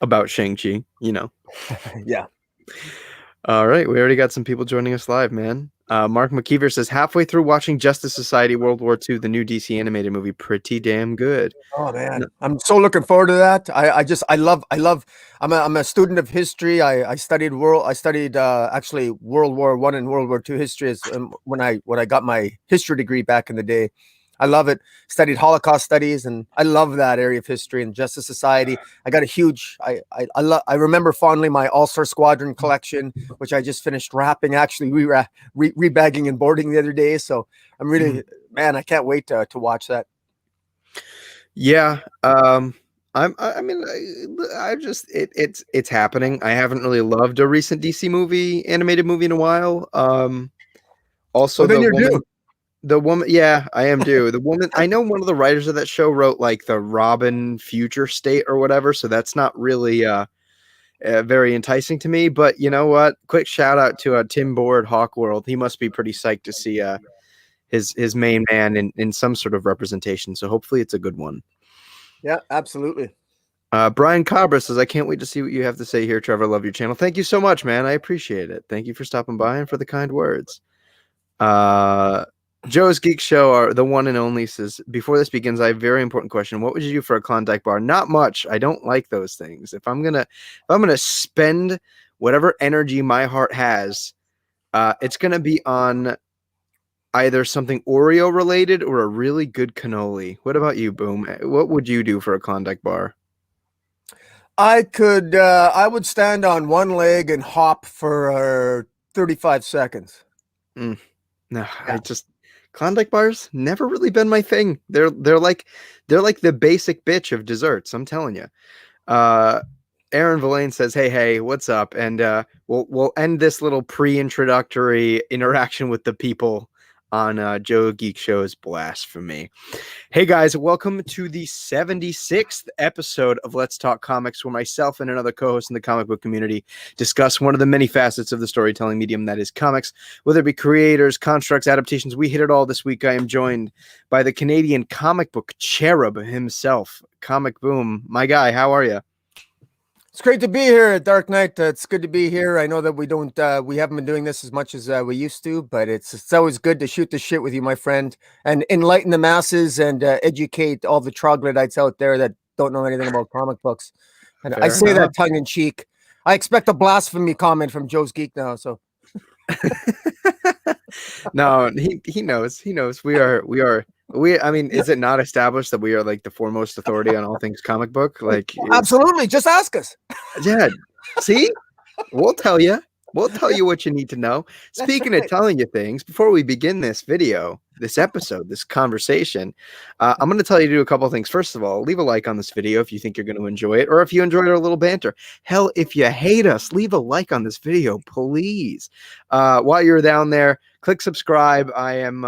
about Shang-Chi, you know. Yeah. All right, we already got some people joining us live, man. Mark McKeever says, halfway through watching Justice Society World War II, the new DC animated movie, pretty damn good. Oh man, I'm so looking forward to that. I love. I'm a student of history. I studied actually World War I and World War II history when I got my history degree back in the day. I love it. Studied Holocaust studies, and I love that area of history and Justice Society. I got a huge. I remember fondly my All-Star Squadron collection, which I just finished wrapping. Actually, rebagging and boarding the other day. So I'm really, man, I can't wait to watch that. Yeah, I mean, it's happening. I haven't really loved a recent DC animated movie in a while. Also, Well, then you're due. The woman, yeah, I am due. The woman, I know one of the writers of that show wrote like the Robin Future State or whatever, so that's not really very enticing to me. But you know what? Quick shout out to Tim Board, Hawkworld. He must be pretty psyched to see his main man in some sort of representation. So hopefully it's a good one. Yeah, absolutely. Brian Cabra says, I can't wait to see what you have to say here, Trevor. Love your channel. Thank you so much, man. I appreciate it. Thank you for stopping by and for the kind words. Joe's Geek Show, the one and only, says, before this begins, I have a very important question. What would you do for a Klondike bar? Not much. I don't like those things. If I'm gonna spend whatever energy my heart has, it's gonna be on either something Oreo related or a really good cannoli. What about you, Boom? What would you do for a Klondike bar? I would stand on one leg and hop for 35 seconds. No, yeah. Klondike bars never really been my thing. They're like the basic bitch of desserts. I'm telling you. Aaron Villain says, "Hey, what's up?" And we'll end this little pre-introductory interaction with the people on Joe Geek Show's Blasphemy. Hey guys, welcome to the 76th episode of Let's Talk Comics, where myself and another co-host in the comic book community discuss one of the many facets of the storytelling medium that is comics, whether it be creators, constructs, adaptations. We hit it all this week. I am joined by the Canadian comic book cherub himself, Comic Boom. My guy, how are you? It's great to be here at Dark Knight. It's good to be here. I know that we haven't been doing this as much as we used to, but it's always good to shoot the shit with you, my friend, and enlighten the masses and educate all the troglodytes out there that don't know anything about comic books. And I say that tongue in cheek. I expect a blasphemy comment from Joe's Geek now. So no, he knows. He knows. I mean, is it not established that we are like the foremost authority on all things comic book? Like, absolutely. Just ask us. Yeah. See, we'll tell you. We'll tell you what you need to know. Speaking of telling you things, before we begin this video, this episode, this conversation, I'm going to tell you to do a couple of things. First of all, leave a like on this video if you think you're going to enjoy it, or if you enjoyed our little banter. Hell, if you hate us, leave a like on this video, please. While you're down there, click subscribe. I am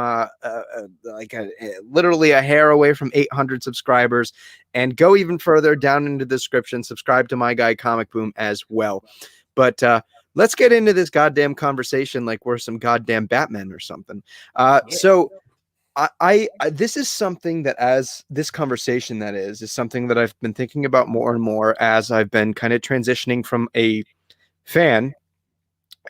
literally a hair away from 800 subscribers, and go even further down into the description. Subscribe to my guy Comic Boom as well. But let's get into this goddamn conversation like we're some goddamn Batman or something. So this is something that, as this conversation that is something that I've been thinking about more and more as I've been kind of transitioning from a fan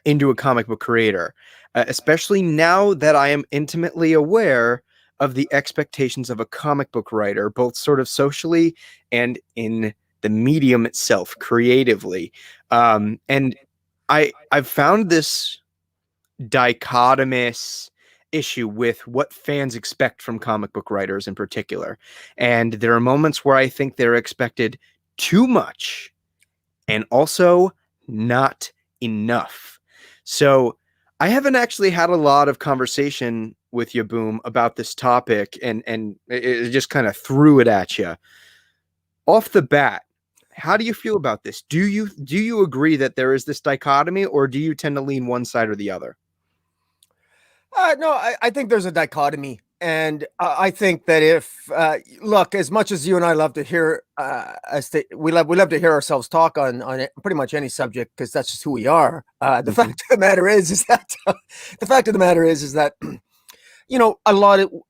into a comic book creator, especially now that I am intimately aware of the expectations of a comic book writer, both sort of socially and in the medium itself, creatively. And I've found this dichotomous issue with what fans expect from comic book writers in particular. And there are moments where I think they're expected too much and also not enough. So I haven't actually had a lot of conversation with you, Boom, about this topic, and it just kind of threw it at you. Off the bat, how do you feel about this? Do you agree that there is this dichotomy, or do you tend to lean one side or the other? No, I think there's a dichotomy. And I think that if look, as much as you and I love to hear, we love to hear ourselves talk on pretty much any subject, because that's just who we are. The fact of the matter is that you know,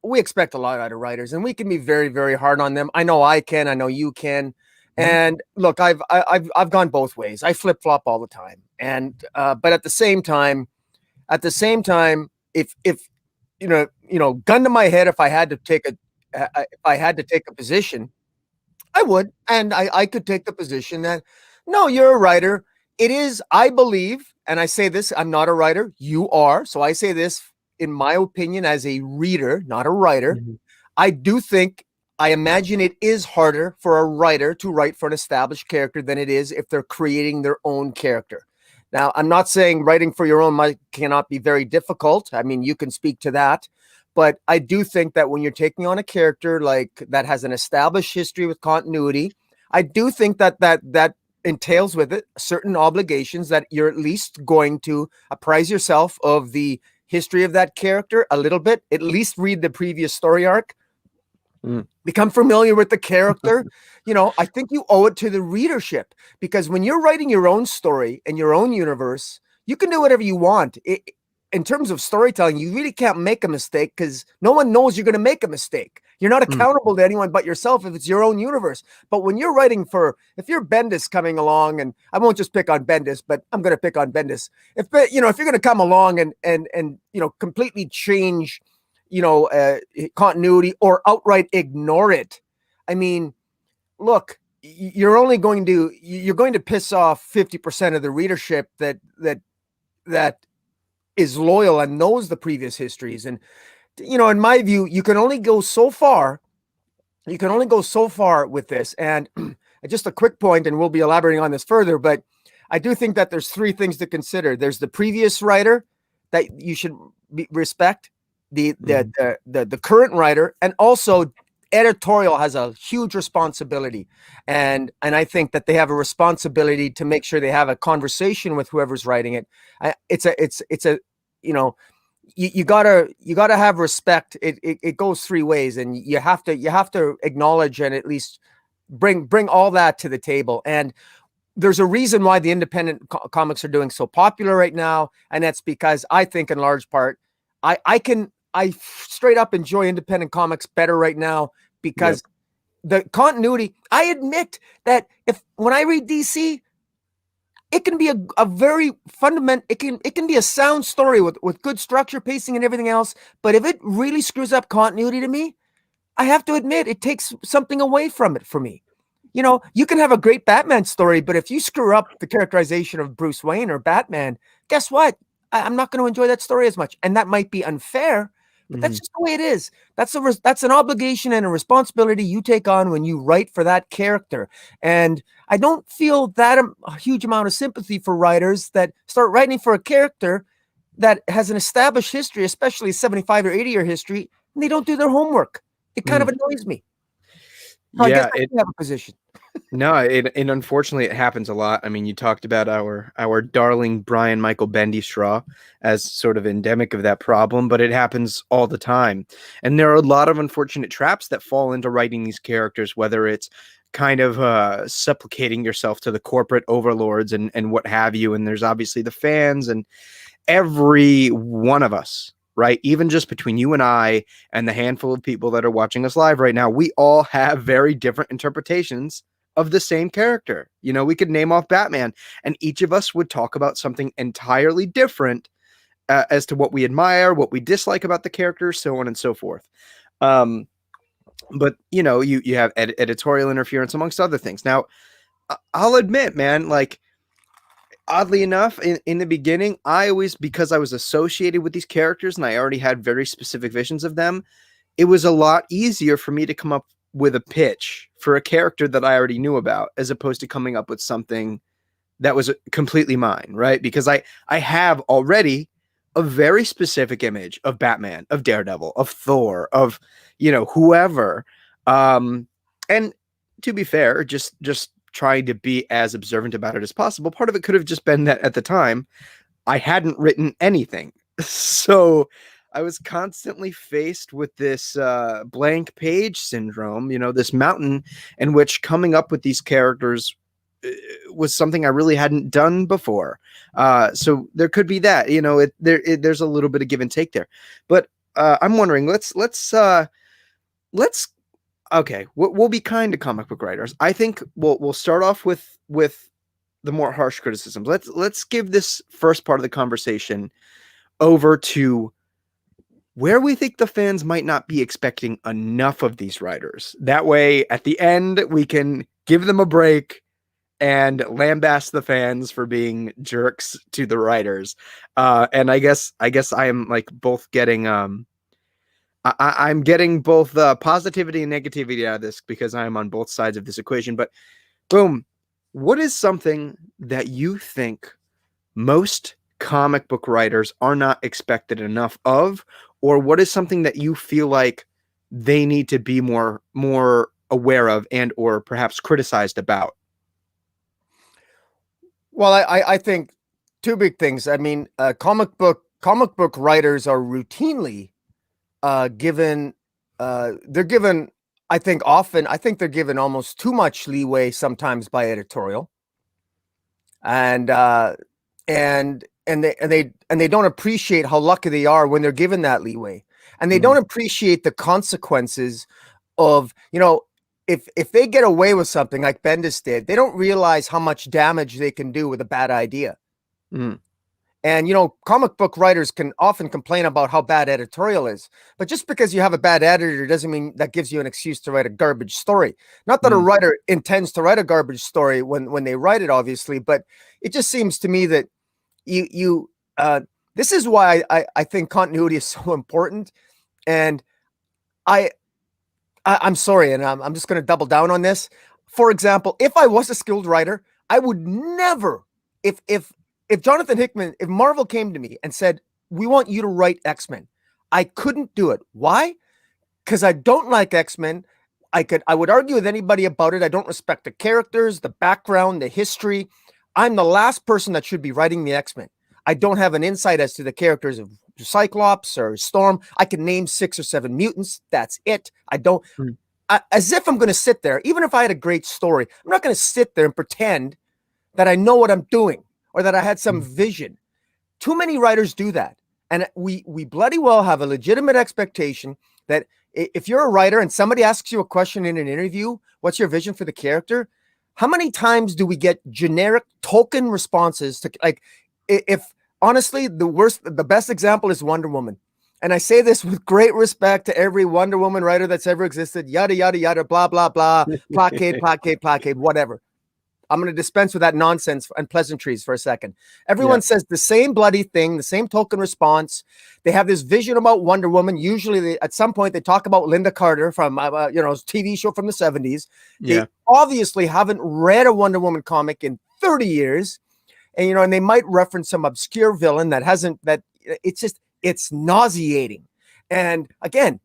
we expect a lot out of writers, and we can be very, very hard on them. I know I can. I know you can. And look, I've gone both ways. I flip flop all the time, and but at the same time, if gun to my head, if I had to take a position, I would, and I could take the position that no, you're a writer. It is, I believe, and I say this, I'm not a writer. You are, so I say this in my opinion as a reader, not a writer. I do think, I imagine it is harder for a writer to write for an established character than it is if they're creating their own character. Now, I'm not saying writing for your own cannot be very difficult. I mean, you can speak to that. But I do think that when you're taking on a character like that has an established history with continuity, I do think that entails with it certain obligations that you're at least going to apprise yourself of the history of that character a little bit, at least read the previous story arc, become familiar with the character. I think you owe it to the readership, because when you're writing your own story and your own universe, you can do whatever you want. In terms of storytelling, you really can't make a mistake because no one knows you're going to make a mistake. You're not accountable to anyone but yourself if it's your own universe. But when you're writing if you're Bendis coming along, and I won't just pick on Bendis, but I'm going to pick on Bendis. If you're going to come along and completely change continuity or outright ignore it, I mean, look, you're going to piss off 50% of the readership that is loyal and knows the previous histories. And in my view, you can only go so far with this. And just a quick point, and we'll be elaborating on this further, but I do think that there's three things to consider. There's the previous writer that you should respect, the current writer, and also editorial has a huge responsibility. And I think that they have a responsibility to make sure they have a conversation with whoever's writing it. You gotta have respect. It goes three ways, and you have to acknowledge and at least bring all that to the table. And there's a reason why the independent comics are doing so popular right now, and that's because I think in large part I straight up enjoy independent comics better right now because the continuity. I admit that when I read DC, it can be a very fundamental. It can be a sound story with good structure, pacing, and everything else. But if it really screws up continuity to me, I have to admit it takes something away from it for me. You can have a great Batman story, but if you screw up the characterization of Bruce Wayne or Batman, guess what? I'm not going to enjoy that story as much. And that might be unfair, but that's just the way it is. That's an obligation and a responsibility you take on when you write for that character. And I don't feel that a huge amount of sympathy for writers that start writing for a character that has an established history, especially 75 or 80-year history, and they don't do their homework. It kind of annoys me. So I guess I have a position. No, it unfortunately it happens a lot. I mean, you talked about our darling Brian Michael Bendy-Straw as sort of endemic of that problem, but it happens all the time. And there are a lot of unfortunate traps that fall into writing these characters, whether it's kind of supplicating yourself to the corporate overlords and what have you. And there's obviously the fans and every one of us, right? Even just between you and I and the handful of people that are watching us live right now, we all have very different interpretations of the same character. We could name off Batman, and each of us would talk about something entirely different as to what we admire, what we dislike about the character, so on and so forth. But you have editorial interference amongst other things. Now, I'll admit, man, like, oddly enough, in the beginning, because I was associated with these characters and I already had very specific visions of them, it was a lot easier for me to come up with a pitch for a character that I already knew about, as opposed to coming up with something that was completely mine, right? Because I have already a very specific image of Batman, of Daredevil, of Thor, of whoever. And to be fair, just trying to be as observant about it as possible. Part of it could have just been that at the time I hadn't written anything. So I was constantly faced with this blank page syndrome, this mountain in which coming up with these characters was something I really hadn't done before. So there could be that, there's a little bit of give and take there. But I'm wondering, let's okay, we'll be kind to comic book writers. I think we'll start off with the more harsh criticisms. Let's give this first part of the conversation over to where we think the fans might not be expecting enough of these writers. That way, at the end, we can give them a break and lambast the fans for being jerks to the writers. And I guess I am like both getting I'm getting both positivity and negativity out of this because I'm on both sides of this equation. But boom, what is something that you think most comic book writers are not expected enough of, or what is something that you feel like they need to be more aware of and or perhaps criticized about? Well, I think two big things. I mean, comic book writers are routinely given they're given, I think they're given almost too much leeway sometimes by editorial, and they don't appreciate how lucky they are when they're given that leeway, and they don't appreciate the consequences of, if they get away with something like Bendis did, they don't realize how much damage they can do with a bad idea. And, comic book writers can often complain about how bad editorial is, but just because you have a bad editor doesn't mean that gives you an excuse to write a garbage story. Not that a writer intends to write a garbage story when they write it, obviously, but it just seems to me that this is why I think continuity is so important. And I'm sorry, and I'm just going to double down on this. For example, if I was a skilled writer, I would never, if Jonathan Hickman, if Marvel came to me and said, "We want you to write X-Men," I couldn't do it. Why? Because I don't like X-Men. I would argue with anybody about it. I don't respect the characters, the background, the history. I'm the last person that should be writing the X-Men. I don't have an insight as to the characters of Cyclops or Storm. I can name 6 or 7 mutants. That's it. I don't, as if I'm going to sit there, even if I had a great story, I'm not going to sit there and pretend that I know what I'm doing or that I had some vision. Too many writers do that. And we bloody well have a legitimate expectation that if you're a writer and somebody asks you a question in an interview, what's your vision for the character? How many times do we get generic token responses to, like, if honestly, the best example is Wonder Woman. And I say this with great respect to every Wonder Woman writer that's ever existed, yada, yada, yada, blah, blah, blah, placate, whatever. I'm going to dispense with that nonsense and pleasantries for a second. Everyone says the same bloody thing, the same token response. They have this vision about Wonder Woman. Usually at some point they talk about Linda Carter from, TV show from the 70s. They obviously haven't read a Wonder Woman comic in 30 years. And, and they might reference some obscure villain it's nauseating. And again,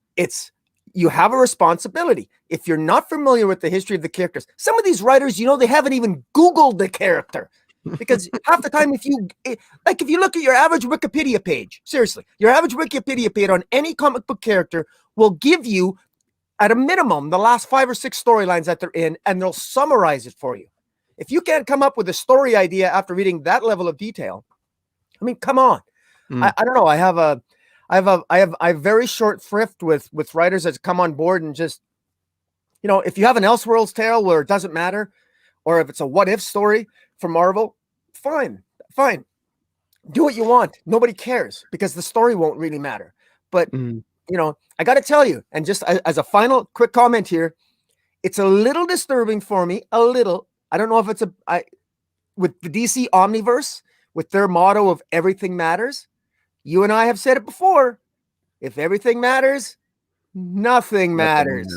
you have a responsibility. If you're not familiar with the history of the characters, some of these writers, they haven't even Googled the character, because half the time, if you look at your average Wikipedia page, seriously, your average Wikipedia page on any comic book character will give you, at a minimum, the last 5 or 6 storylines that they're in, and they'll summarize it for you. If you can't come up with a story idea after reading that level of detail, I mean, come on. I don't know. I have very short thrift with writers that come on board and just, if you have an Elseworlds tale where it doesn't matter, or if it's a what if story from Marvel, fine. Do what you want. Nobody cares, because the story won't really matter. But, I got to tell you, and just as a final quick comment here, it's a little disturbing for me, a little. I don't know if it's with the DC Omniverse, with their motto of everything matters. You and I have said it before. If everything matters, nothing matters.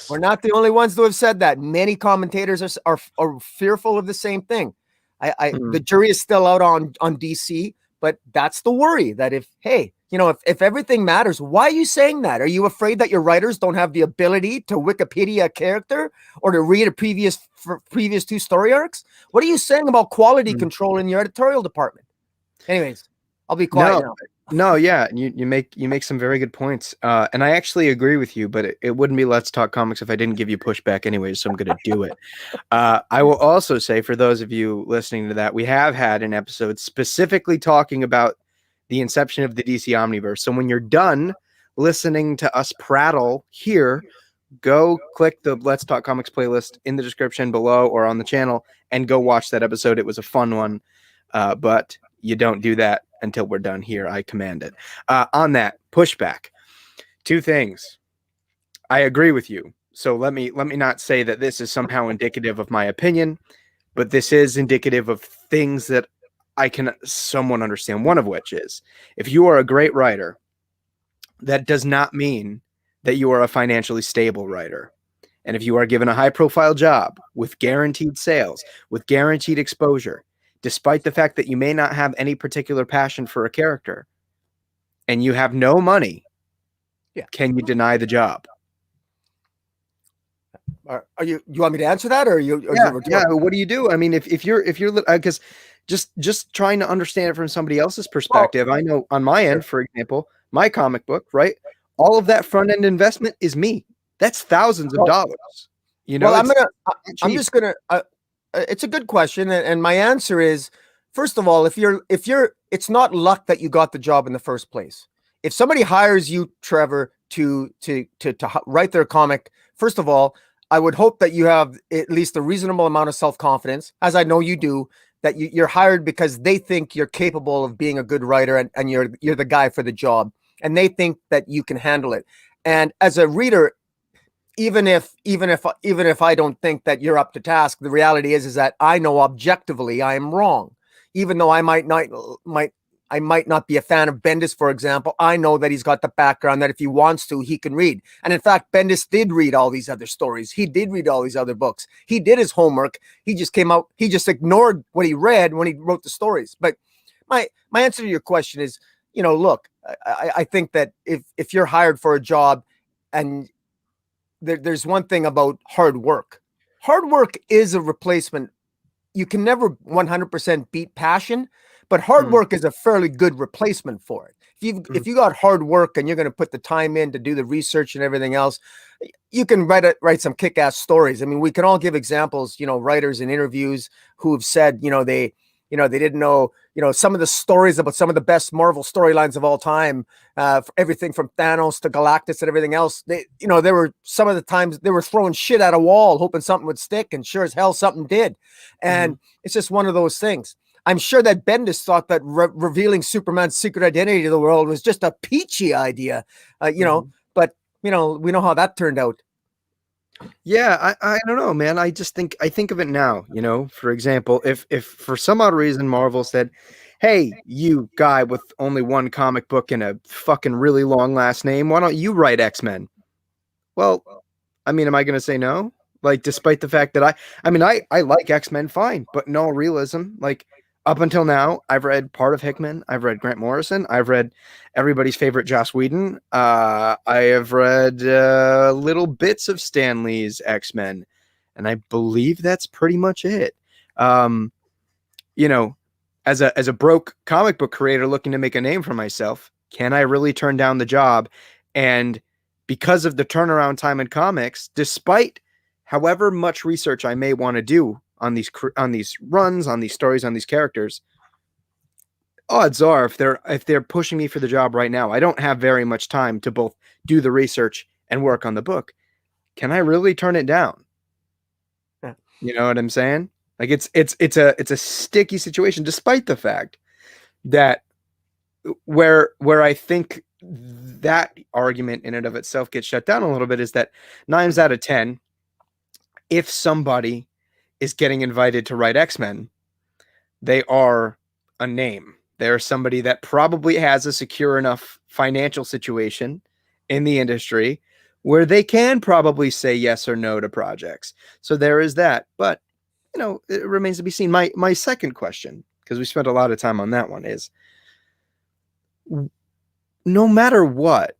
We're not the only ones who have said that. Many commentators are fearful of the same thing. The jury is still out on DC, but that's the worry, that if everything matters, why are you saying that? Are you afraid that your writers don't have the ability to Wikipedia a character or to read a previous 2 story arcs? What are you saying about quality control in your editorial department? Anyways, I'll be quiet now. No, yeah, you make some very good points, and I actually agree with you. But it wouldn't be Let's Talk Comics if I didn't give you pushback anyways. So I'm going to do it. I will also say, for those of you listening to that, we have had an episode specifically talking about the inception of the DC Omniverse. So when you're done listening to us prattle here, go click the Let's Talk Comics playlist in the description below or on the channel and go watch that episode. It was a fun one, but you don't do that until we're done here. I command it. On that pushback, two things. I agree with you. So let me not say that this is somehow indicative of my opinion, but this is indicative of things that I can somewhat understand. One of which is, if you are a great writer, that does not mean that you are a financially stable writer. And if you are given a high profile job with guaranteed sales, with guaranteed exposure, despite the fact that you may not have any particular passion for a character and you have no money, can you deny the job? Are you want me to answer that, or you? Yeah. What do you do? I mean, if you're because just trying to understand it from somebody else's perspective, I know on my end, for example, my comic book, right? All of that front end investment is me. That's thousands of dollars. You know, I'm just gonna. It's a good question, and my answer is, first of all, if you're, it's not luck that you got the job in the first place. If somebody hires you, Trevor, to write their comic, first of all, I would hope that you have at least a reasonable amount of self-confidence, as I know you do, that you're hired because they think you're capable of being a good writer, and you're the guy for the job, and they think that you can handle it. And as a reader, even if I don't think that you're up to task, the reality is that I know objectively I am wrong. Even though I might not be a fan of Bendis, for example, I know that he's got the background that if he wants to, he can read. And in fact, Bendis did read all these other stories. He did read all these other books. He did his homework. He just ignored what he read when he wrote the stories. But my answer to your question is, look, I think that if you're hired for a job, and there's one thing about hard work. Hard work is a replacement. You can never 100% beat passion, but hard work is a fairly good replacement for it. If you got hard work and you're going to put the time in to do the research and everything else, you can write some kick-ass stories. I mean, we can all give examples, writers in interviews who have said, they didn't know, some of the stories about some of the best Marvel storylines of all time, everything from Thanos to Galactus and everything else. There were some of the times they were throwing shit at a wall, hoping something would stick, and sure as hell something did. And it's just one of those things. I'm sure that Bendis thought that revealing Superman's secret identity to the world was just a peachy idea, but we know how that turned out. Yeah, I don't know, man. I think of it now, for example, if for some odd reason Marvel said, hey, you guy with only one comic book and a fucking really long last name, why don't you write X-Men? Well, I mean, am I going to say no? Like, despite the fact that I like X-Men fine, but no realism. Like, up until now, I've read part of Hickman. I've read Grant Morrison. I've read everybody's favorite Joss Whedon. I have read little bits of Stan Lee's X-Men, and I believe that's pretty much it. As a broke comic book creator looking to make a name for myself, can I really turn down the job? And because of the turnaround time in comics, despite however much research I may want to do on these runs, on these stories, on these characters, odds are if they're pushing me for the job right now, I don't have very much time to both do the research and work on the book. Can I really turn it down? Yeah. You know what I'm saying? Like it's a sticky situation, despite the fact that where I think that argument in and of itself gets shut down a little bit is that 9 out of 10, if somebody is getting invited to write X-Men, they are a name. They're somebody that probably has a secure enough financial situation in the industry where they can probably say yes or no to projects. So there is that. But, it remains to be seen. My second question, because we spent a lot of time on that one, is no matter what,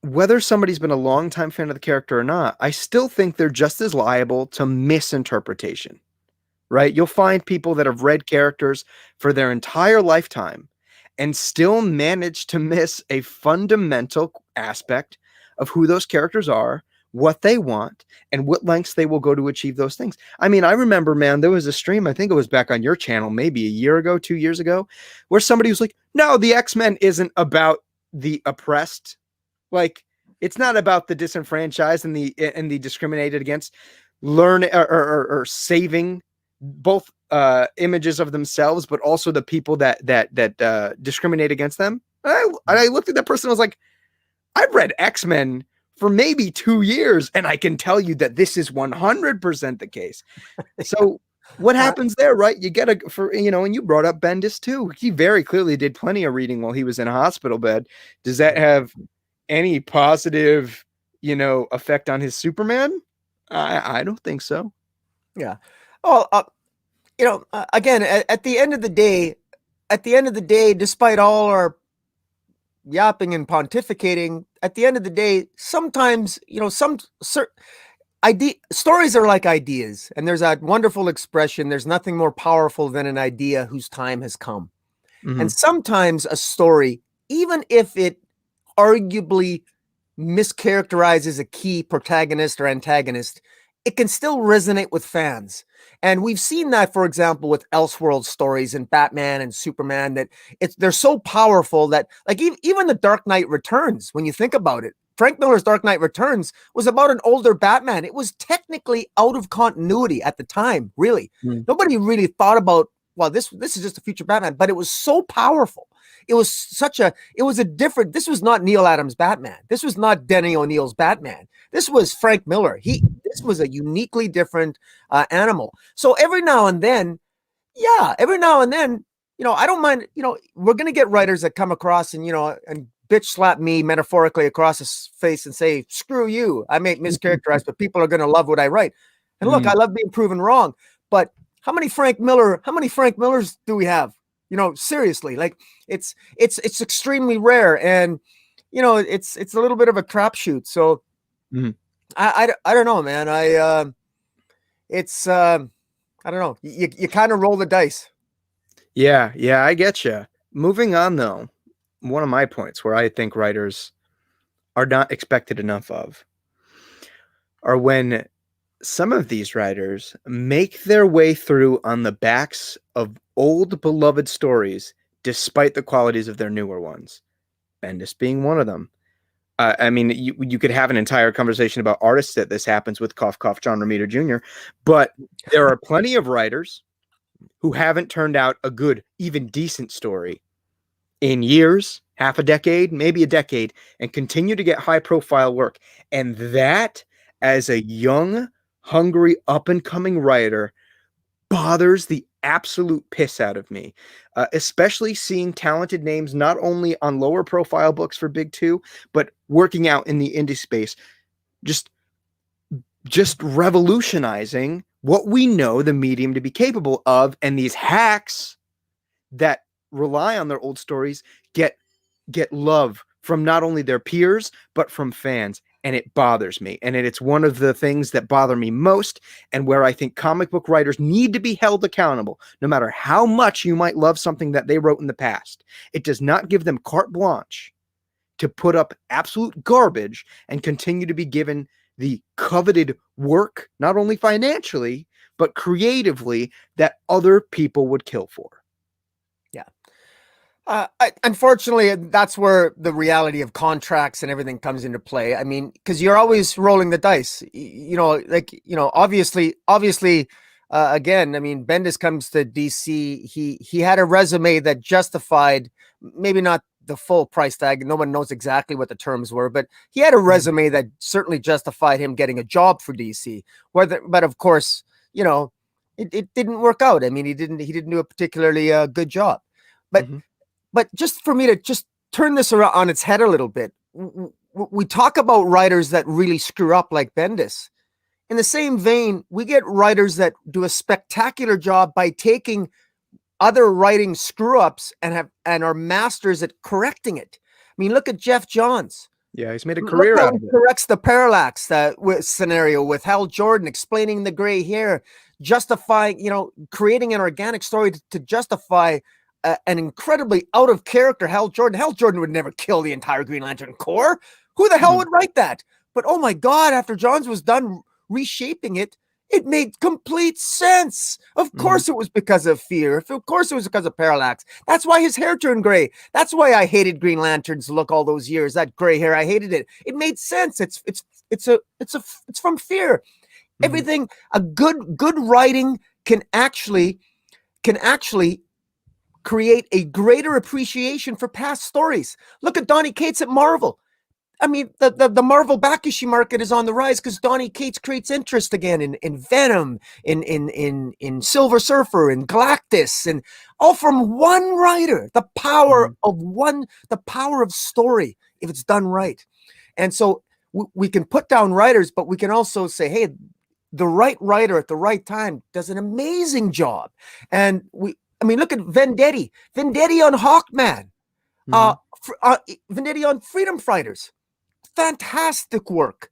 whether somebody's been a longtime fan of the character or not, I still think they're just as liable to misinterpretation, right? You'll find people that have read characters for their entire lifetime and still manage to miss a fundamental aspect of who those characters are, what they want, and what lengths they will go to achieve those things. I mean, I remember, man, there was a stream, I think it was back on your channel, maybe a year ago, 2 years ago, where somebody was like, no, the X-Men isn't about the oppressed. Like, It's not about the disenfranchised and the discriminated against, learn or saving both images of themselves, but also the people that discriminate against them. I looked at that person and was like, I've read X-Men for maybe 2 years, and I can tell you that this is 100% the case. So what happens there, right? You get and you brought up Bendis too. He very clearly did plenty of reading while he was in a hospital bed. Does that have any positive, effect on his Superman? I don't think so. Yeah. Well, again, at the end of the day, despite all our yapping and pontificating, at the end of the day, sometimes, some certain stories are like ideas, and there's that wonderful expression, there's nothing more powerful than an idea whose time has come. Mm-hmm. And sometimes a story, even if it arguably mischaracterizes a key protagonist or antagonist, it can still resonate with fans. And we've seen that, for example, with Elseworld stories and Batman and Superman, that they're so powerful that, like, even the Dark Knight Returns, when you think about it, Frank Miller's Dark Knight Returns was about an older Batman. It was technically out of continuity at the time, really. Nobody really thought about, well, this is just a future Batman, but it was so powerful. It was a different, this was not Neil Adams' Batman. This was not Denny O'Neil's Batman. This was Frank Miller. This was a uniquely different animal. So every now and then, I don't mind, we're going to get writers that come across and bitch slap me metaphorically across his face and say, screw you, I may mischaracterize, but people are going to love what I write. And look, I love being proven wrong, but how many Frank Millers do we have? Seriously, like it's extremely rare, and it's a little bit of a crapshoot. So I don't know, man. I don't know. You kind of roll the dice. Yeah, I get you. Moving on, though, one of my points where I think writers are not expected enough of are when some of these writers make their way through on the backs of old beloved stories, despite the qualities of their newer ones. Bendis being one of them. I mean, you could have an entire conversation about artists that this happens with, cough, cough, John Romita Jr., but there are plenty of writers who haven't turned out a good, even decent story in years, half a decade, maybe a decade, and continue to get high-profile work. And that, as a young, hungry, up-and-coming writer, bothers the absolute piss out of me, especially seeing talented names not only on lower profile books for Big Two, but working out in the indie space, just revolutionizing what we know the medium to be capable of. And these hacks that rely on their old stories get love from not only their peers, but from fans. And it bothers me. And it's one of the things that bother me most, and where I think comic book writers need to be held accountable, no matter how much you might love something that they wrote in the past. It does not give them carte blanche to put up absolute garbage and continue to be given the coveted work, not only financially, but creatively, that other people would kill for. Unfortunately, that's where the reality of contracts and everything comes into play. I mean, because you're always rolling the dice, obviously, again, I mean, Bendis comes to DC. He had a resume that justified, maybe not the full price tag. No one knows exactly what the terms were, but he had a resume that certainly justified him getting a job for DC. But of course, it didn't work out. I mean, he didn't do a particularly good job. But just for me to just turn this around on its head a little bit, we talk about writers that really screw up like Bendis. In the same vein, we get writers that do a spectacular job by taking other writing screw-ups and are masters at correcting it. I mean, look at Jeff Johns. Yeah, he's made a career out of it. Corrects the parallax scenario with Hal Jordan explaining the gray hair, justifying, creating an organic story to justify an incredibly out of character Hal Jordan. Hal Jordan would never kill the entire Green Lantern Corps. Who the hell would write that? But oh my God, after Johns was done reshaping it, It made complete sense. Of course it was because of fear. Of course it was because of parallax. That's why his hair turned gray. That's why I hated Green Lantern's look all those years. That gray hair, I hated it. It made sense. It's from fear. Everything, a good writing can actually create a greater appreciation for past stories. Look at Donny Cates at Marvel. I mean, the Marvel back issue market is on the rise because Donny Cates creates interest again in Venom, in Silver Surfer, in Galactus, and all from one writer. The power of story, if it's done right. And so we can put down writers, but we can also say, hey, the right writer at the right time does an amazing job. And look at Vendetti on Hawkman, Vendetti on Freedom Fighters. Fantastic work,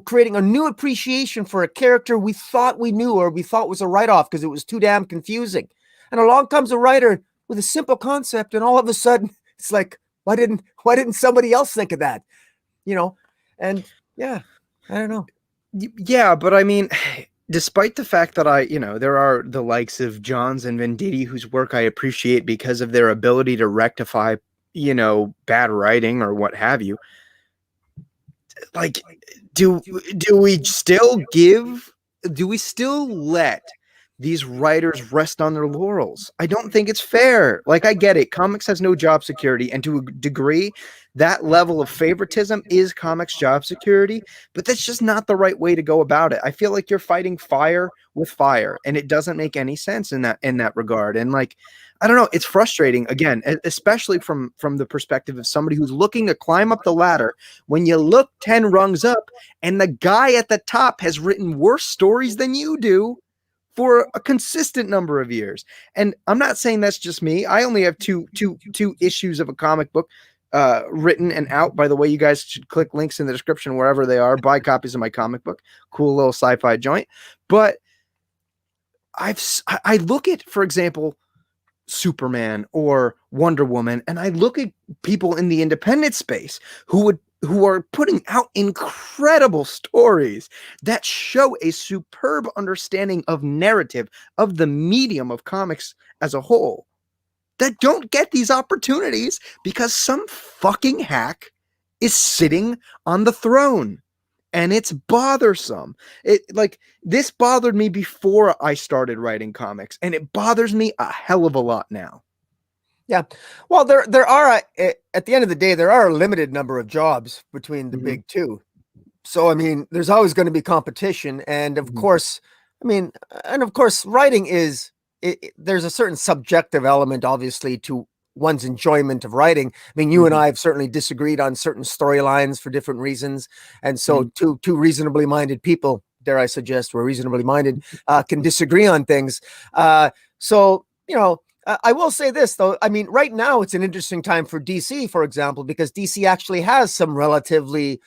creating a new appreciation for a character we thought we knew or we thought was a write-off because it was too damn confusing. And along comes a writer with a simple concept, and all of a sudden it's like, why didn't somebody else think of that? And yeah, I don't know. Yeah, but I mean, despite the fact that there are the likes of Johns and Venditti whose work I appreciate because of their ability to rectify, bad writing or what have you. Like, do we still let these writers rest on their laurels? I don't think it's fair. Like, I get it. Comics has no job security, and to a degree, that level of favoritism is comics job security, but that's just not the right way to go about it. I feel like you're fighting fire with fire, and it doesn't make any sense in that regard. And like, I don't know, it's frustrating, again, especially from the perspective of somebody who's looking to climb up the ladder. When you look 10 rungs up and the guy at the top has written worse stories than you do for a consistent number of years. And I'm not saying that's just me. I only have two issues of a comic book written and out. By the way, you guys should click links in the description wherever they are. Buy copies of my comic book. Cool little sci-fi joint. But I look at, for example, Superman or Wonder Woman, and I look at people in the independent space who are putting out incredible stories that show a superb understanding of narrative, of the medium of comics as a whole, that don't get these opportunities because some fucking hack is sitting on the throne. And it's bothersome. This bothered me before I started writing comics, and it bothers me a hell of a lot now. Yeah. Well, there are, at the end of the day, there are a limited number of jobs between the big two. So, I mean, there's always going to be competition. And of course, writing there's a certain subjective element, obviously, to one's enjoyment of writing. I mean, you and I have certainly disagreed on certain storylines for different reasons. And so two reasonably minded people, dare I suggest, we're reasonably minded, can disagree on things. So, I will say this, though. I mean, right now it's an interesting time for DC, for example, because DC actually has some relatively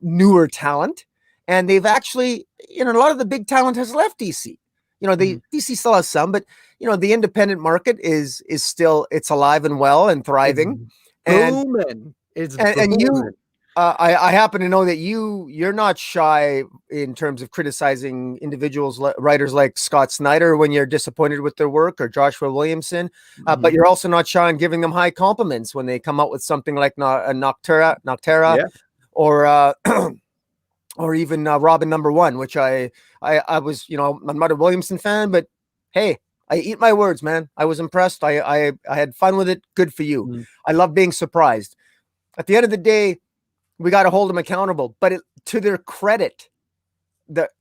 newer talent. And they've actually, a lot of the big talent has left DC. DC still has some, but the independent market is still, it's alive and well and thriving. Booming. And you, I happen to know that you're not shy in terms of criticizing individuals, writers like Scott Snyder when you're disappointed with their work, or Joshua Williamson, but you're also not shy in giving them high compliments when they come out with something like Noctera, or even Robin #1, which I was, I'm not a Williamson fan, but hey, I eat my words, man. I was impressed. I had fun with it. Good for you. I love being surprised. At the end of the day, we got to hold them accountable. But to their credit,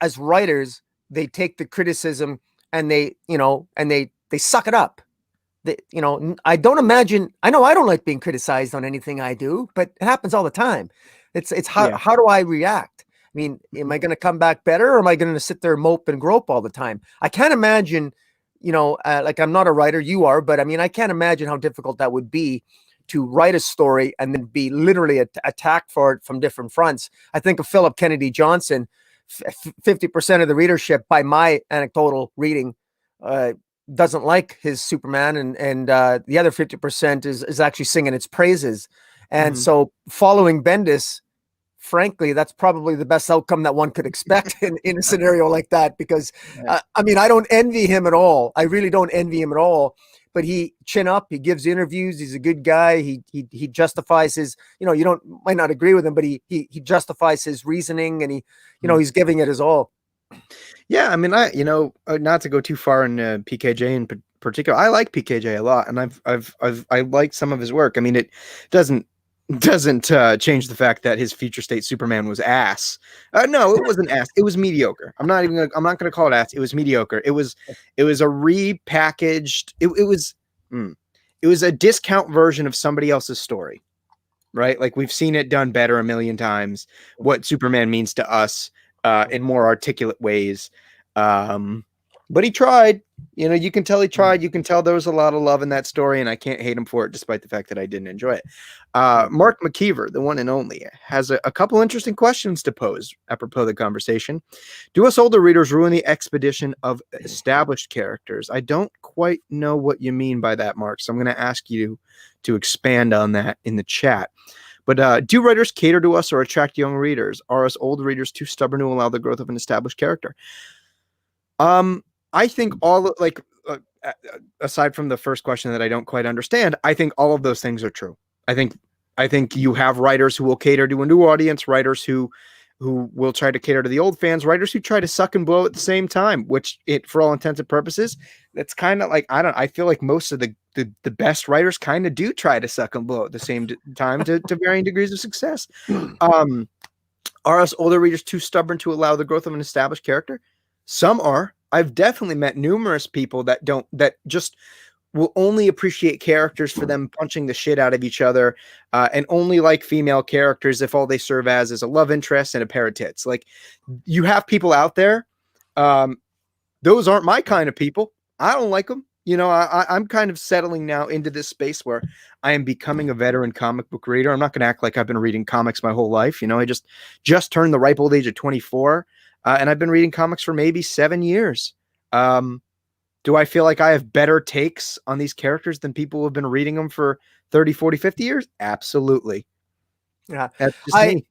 as writers, they take the criticism and they suck it up. I don't imagine. I know I don't like being criticized on anything I do, but it happens all the time. It's how do I react? I mean, am I going to come back better, or am I going to sit there and mope and grope all the time? I can't imagine, like, I'm not a writer, you are, but I mean, I can't imagine how difficult that would be to write a story and then be literally attacked for it from different fronts. I think of Philip Kennedy Johnson. 50% of the readership, by my anecdotal reading, doesn't like his Superman, and the other 50% is actually singing its praises. And so following Bendis frankly, that's probably the best outcome that one could expect in a scenario like that, because I mean, I don't envy him at all. I really don't envy him at all. But he chin up, he gives interviews, he's a good guy. He justifies his, you know, might not agree with him, but he justifies his reasoning, and he's giving it his all. Yeah, I mean, not to go too far in PKJ in particular, I like PKJ a lot, and I like some of his work. I mean, it doesn't change the fact that his future state Superman was ass. No, it wasn't ass. It was mediocre. I'm not gonna call it ass. It was mediocre. It was a repackaged. It was a discount version of somebody else's story, right? Like, we've seen it done better a million times. What Superman means to us in more articulate ways. But he tried. You can tell he tried. You can tell there was a lot of love in that story, and I can't hate him for it, despite the fact that I didn't enjoy it. Mark McKeever, the one and only, has a couple interesting questions to pose apropos of the conversation. Do us older readers ruin the expedition of established characters? I don't quite know what you mean by that, Mark, so I'm going to ask you to expand on that in the chat. But do writers cater to us or attract young readers? Are us old readers too stubborn to allow the growth of an established character? I think aside from the first question that I don't quite understand, I think all of those things are true. I think you have writers who will cater to a new audience, writers who will try to cater to the old fans, writers who try to suck and blow at the same time, which for all intents and purposes, that's kind of like, I feel like most of the best writers kind of do try to suck and blow at the same time to varying degrees of success. Are us older readers too stubborn to allow the growth of an established character? Some are. I've definitely met numerous people that just will only appreciate characters for them punching the shit out of each other, and only like female characters if all they serve as is a love interest and a pair of tits. Like, you have people out there. Those aren't my kind of people. I don't like them. I'm kind of settling now into this space where I am becoming a veteran comic book reader. I'm not going to act like I've been reading comics my whole life. I just turned the ripe old age of 24. And I've been reading comics for maybe 7 years. Do I feel like I have better takes on these characters than people who have been reading them for 30, 40, 50 years? Absolutely. Yeah. That's just me.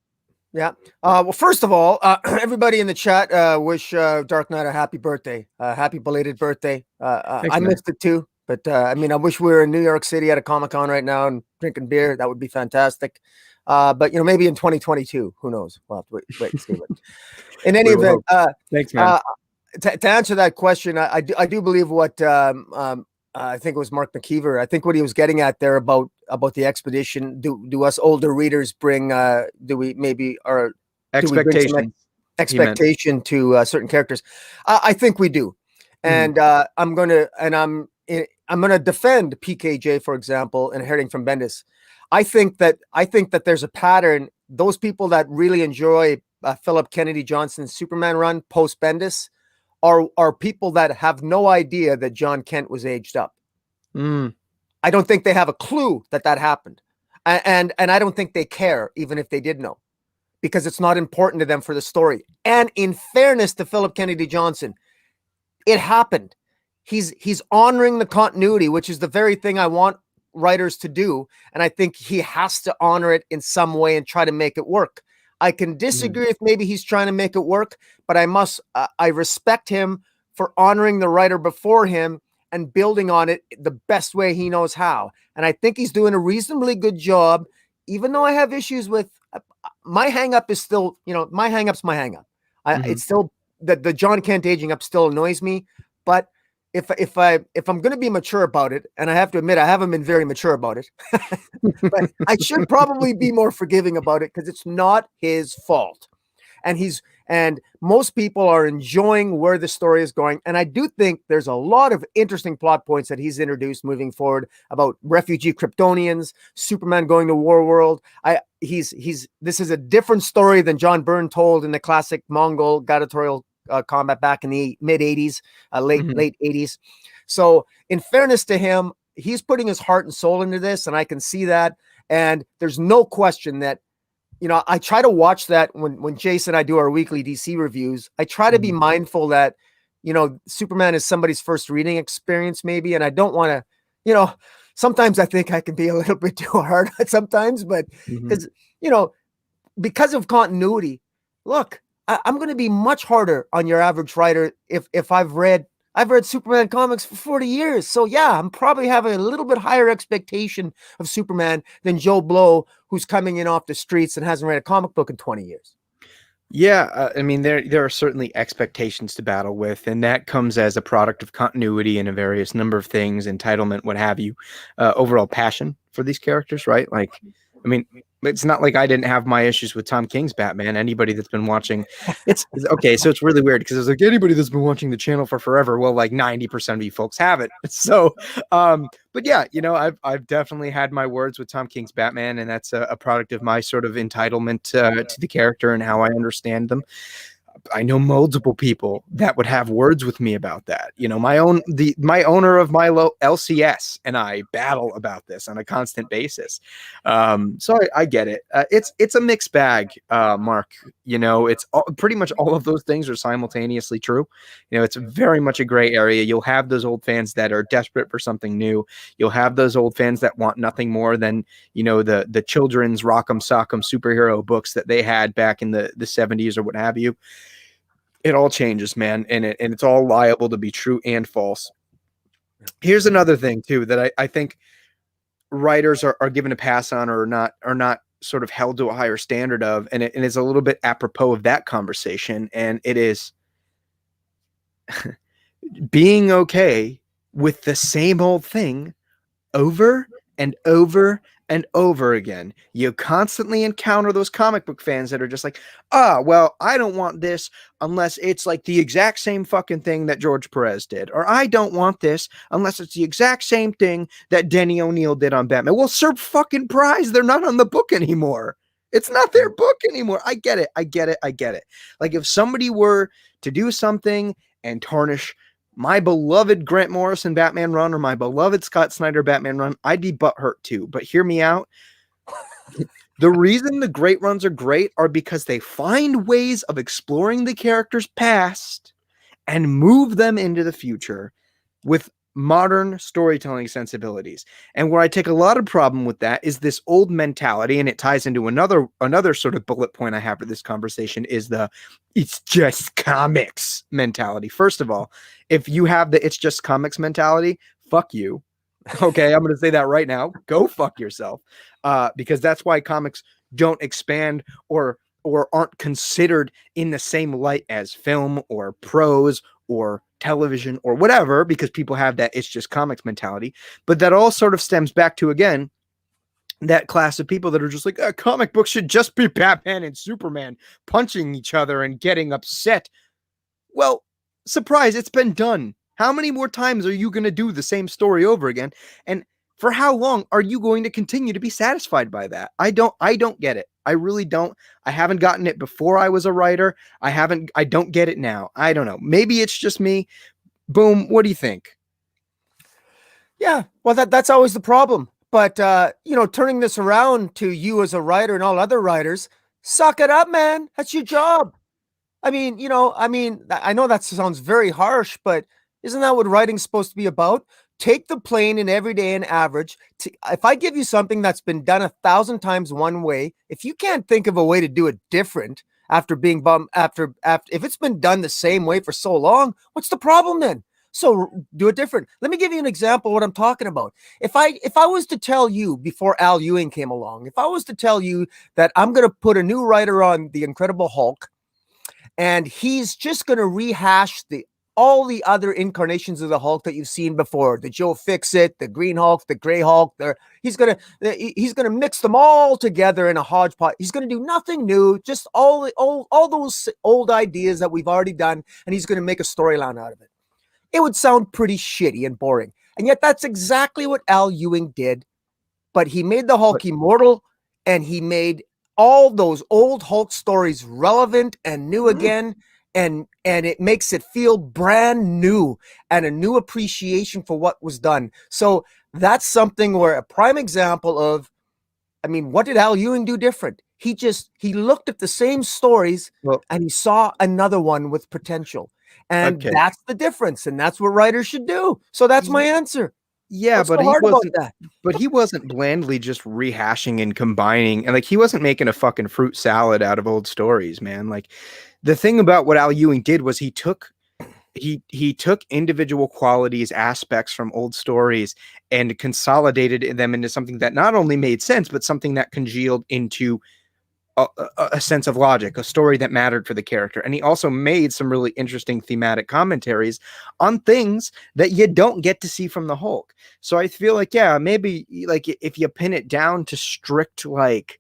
Yeah. Well, first of all, everybody in the chat wish Dark Knight a happy birthday. Happy belated birthday. Thanks, I man. missed it too. But I wish we were in New York City at a Comic-Con right now and drinking beer. That would be fantastic. But maybe in 2022, who knows? We'll have to wait and see. But in any event, thanks, man. To answer that question, I do believe what I think it was Mark McKeever. I think what he was getting at there about the expedition. Do us older readers bring? Do we maybe our expectation to certain characters? I think we do, and I'm gonna defend PKJ, for example, inheriting from Bendis. I think that there's a pattern. Those people that really enjoy Philip Kennedy Johnson's Superman run post Bendis are people that have no idea that John Kent was aged up. I don't think they have a clue that happened, and I don't think they care, even if they did know, because it's not important to them for the story. And in fairness to Philip Kennedy Johnson, it happened. He's honoring the continuity, which is the very thing I want writers to do, and I think he has to honor it in some way and try to make it work. I can disagree if maybe he's trying to make it work, but I respect him for honoring the writer before him and building on it the best way he knows how. And I think he's doing a reasonably good job, even though I have issues with my hang up is still, my hang up's my hang up. It's still the John Kent aging up still annoys me, but if I'm going to be mature about it, and I have to admit, I haven't been very mature about it, but I should probably be more forgiving about it because it's not his fault. And most people are enjoying where the story is going. And I do think there's a lot of interesting plot points that he's introduced moving forward about refugee Kryptonians, Superman going to War World. This is a different story than John Byrne told in the classic Mongol gladiatorial combat back in the mid 80s, late 80s. So in fairness to him, he's putting his heart and soul into this, and I can see that. And there's no question that, I try to watch that when Jason and I do our weekly DC reviews. I try to be mindful that, Superman is somebody's first reading experience maybe, and I don't want to, sometimes I think I can be a little bit too hard sometimes, but because, because of continuity, look, I'm going to be much harder on your average writer if I've read Superman comics for 40 years. So yeah, I'm probably having a little bit higher expectation of Superman than Joe Blow, who's coming in off the streets and hasn't read a comic book in 20 years. Yeah, I mean, there are certainly expectations to battle with, and that comes as a product of continuity and a various number of things, entitlement, what have you, overall passion for these characters, right? Like, I mean, it's not like I didn't have my issues with Tom King's Batman. Anybody that's been watching, it's okay. So it's really weird because it's like anybody that's been watching the channel for forever, well, like 90% of you folks have it. So, but yeah, you know, I've definitely had my words with Tom King's Batman, and that's a product of my sort of entitlement to the character and how I understand them. I know multiple people that would have words with me about that. You know, my owner of my LCS and I battle about this on a constant basis. So I get it. It's a mixed bag, Mark. You know, it's pretty much all of those things are simultaneously true. You know, it's very much a gray area. You'll have those old fans that are desperate for something new. You'll have those old fans that want nothing more than, you know, the children's rock'em sock'em superhero books that they had back in the 70s or what have you. It all changes, man, and it's all liable to be true and false. Here's another thing too that I think writers are given a pass on or not sort of held to a higher standard of, and it is a little bit apropos of that conversation, and it is being okay with the same old thing over and over and over again. You constantly encounter those comic book fans that are just like, well, I don't want this unless it's like the exact same fucking thing that George Perez did. Or I don't want this unless it's the exact same thing that Denny O'Neil did on Batman. Well, sir fucking prize, they're not on the book anymore. It's not their book anymore. I get it. Like if somebody were to do something and tarnish my beloved Grant Morrison Batman run or my beloved Scott Snyder Batman run, I'd be butthurt too. But hear me out. The reason the great runs are great are because they find ways of exploring the character's past and move them into the future with modern storytelling sensibilities. And where I take a lot of problem with that is this old mentality, and it ties into another sort of bullet point I have for this conversation is the it's just comics mentality. First of all, if you have the it's just comics mentality, fuck you. Okay, I'm going to say that right now. Go fuck yourself. Because that's why comics don't expand or aren't considered in the same light as film or prose or television or whatever, because people have that it's just comics mentality. But that all sort of stems back to, again, that class of people that are just like, comic books should just be Batman and Superman punching each other and getting upset. Well, surprise, it's been done. How many more times are you going to do the same story over again? And for how long are you going to continue to be satisfied by that? I don't get it. I really don't. I haven't gotten it before I was a writer. I don't get it now. I don't know. Maybe it's just me. Boom. What do you think? Yeah, well, that's always the problem. But, turning this around to you as a writer and all other writers, suck it up, man. That's your job. I mean, I know that sounds very harsh, but isn't that what writing's supposed to be about? Take the plain and everyday and average. If I give you something that's been done 1,000 times one way, if you can't think of a way to do it different after being after if it's been done the same way for so long, what's the problem then? So do it different. Let me give you an example of what I'm talking about. If I was to tell you before Al Ewing came along, if I was to tell you that I'm going to put a new writer on the Incredible Hulk, and he's just going to rehash all the other incarnations of the Hulk that you've seen before, the Joe Fixit, the Green Hulk, the Gray Hulk, he's going to mix them all together in a hodgepodge. He's going to do nothing new, just all those old ideas that we've already done, and he's going to make a storyline out of it. It would sound pretty shitty and boring. And yet that's exactly what Al Ewing did. But he made the Hulk immortal, and he made all those old Hulk stories relevant and new again. And it makes it feel brand new and a new appreciation for what was done. So that's something where a prime example of, what did Al Ewing do different? He looked at the same stories and he saw another one with potential. And that's the difference. And that's what writers should do. So that's my answer. Yeah, What's but so he hard about wasn't. that? But he wasn't blandly just rehashing and combining, and like he wasn't making a fucking fruit salad out of old stories, man. Like the thing about what Al Ewing did was he took individual qualities, aspects from old stories, and consolidated them into something that not only made sense, but something that congealed into a sense of logic, a story that mattered for the character. And he also made some really interesting thematic commentaries on things that you don't get to see from the Hulk. So I feel like, yeah, maybe like if you pin it down to strict like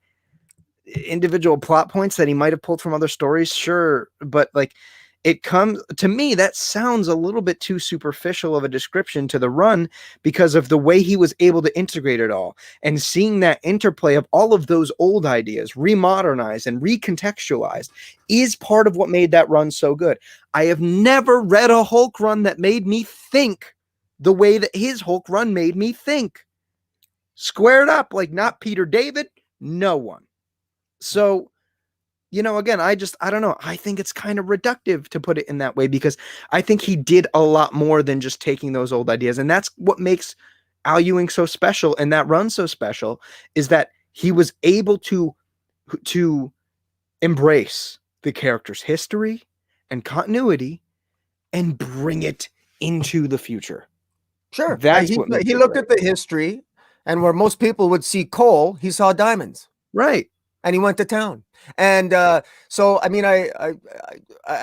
individual plot points that he might have pulled from other stories, sure, but like it comes to me that sounds a little bit too superficial of a description to the run because of the way he was able to integrate it all and seeing that interplay of all of those old ideas remodernized and recontextualized is part of what made that run so good. I have never read a Hulk run that made me think the way that his Hulk run made me think. Squared up, like not Peter David, no one. So, again, I don't know. I think it's kind of reductive to put it in that way because I think he did a lot more than just taking those old ideas. And that's what makes Al Ewing so special and that run so special is that he was able to embrace the character's history and continuity and bring it into the future. Sure. That's what makes He it looked great. at the history, and where most people would see coal, he saw diamonds. Right. And he went to town. And so, I mean, I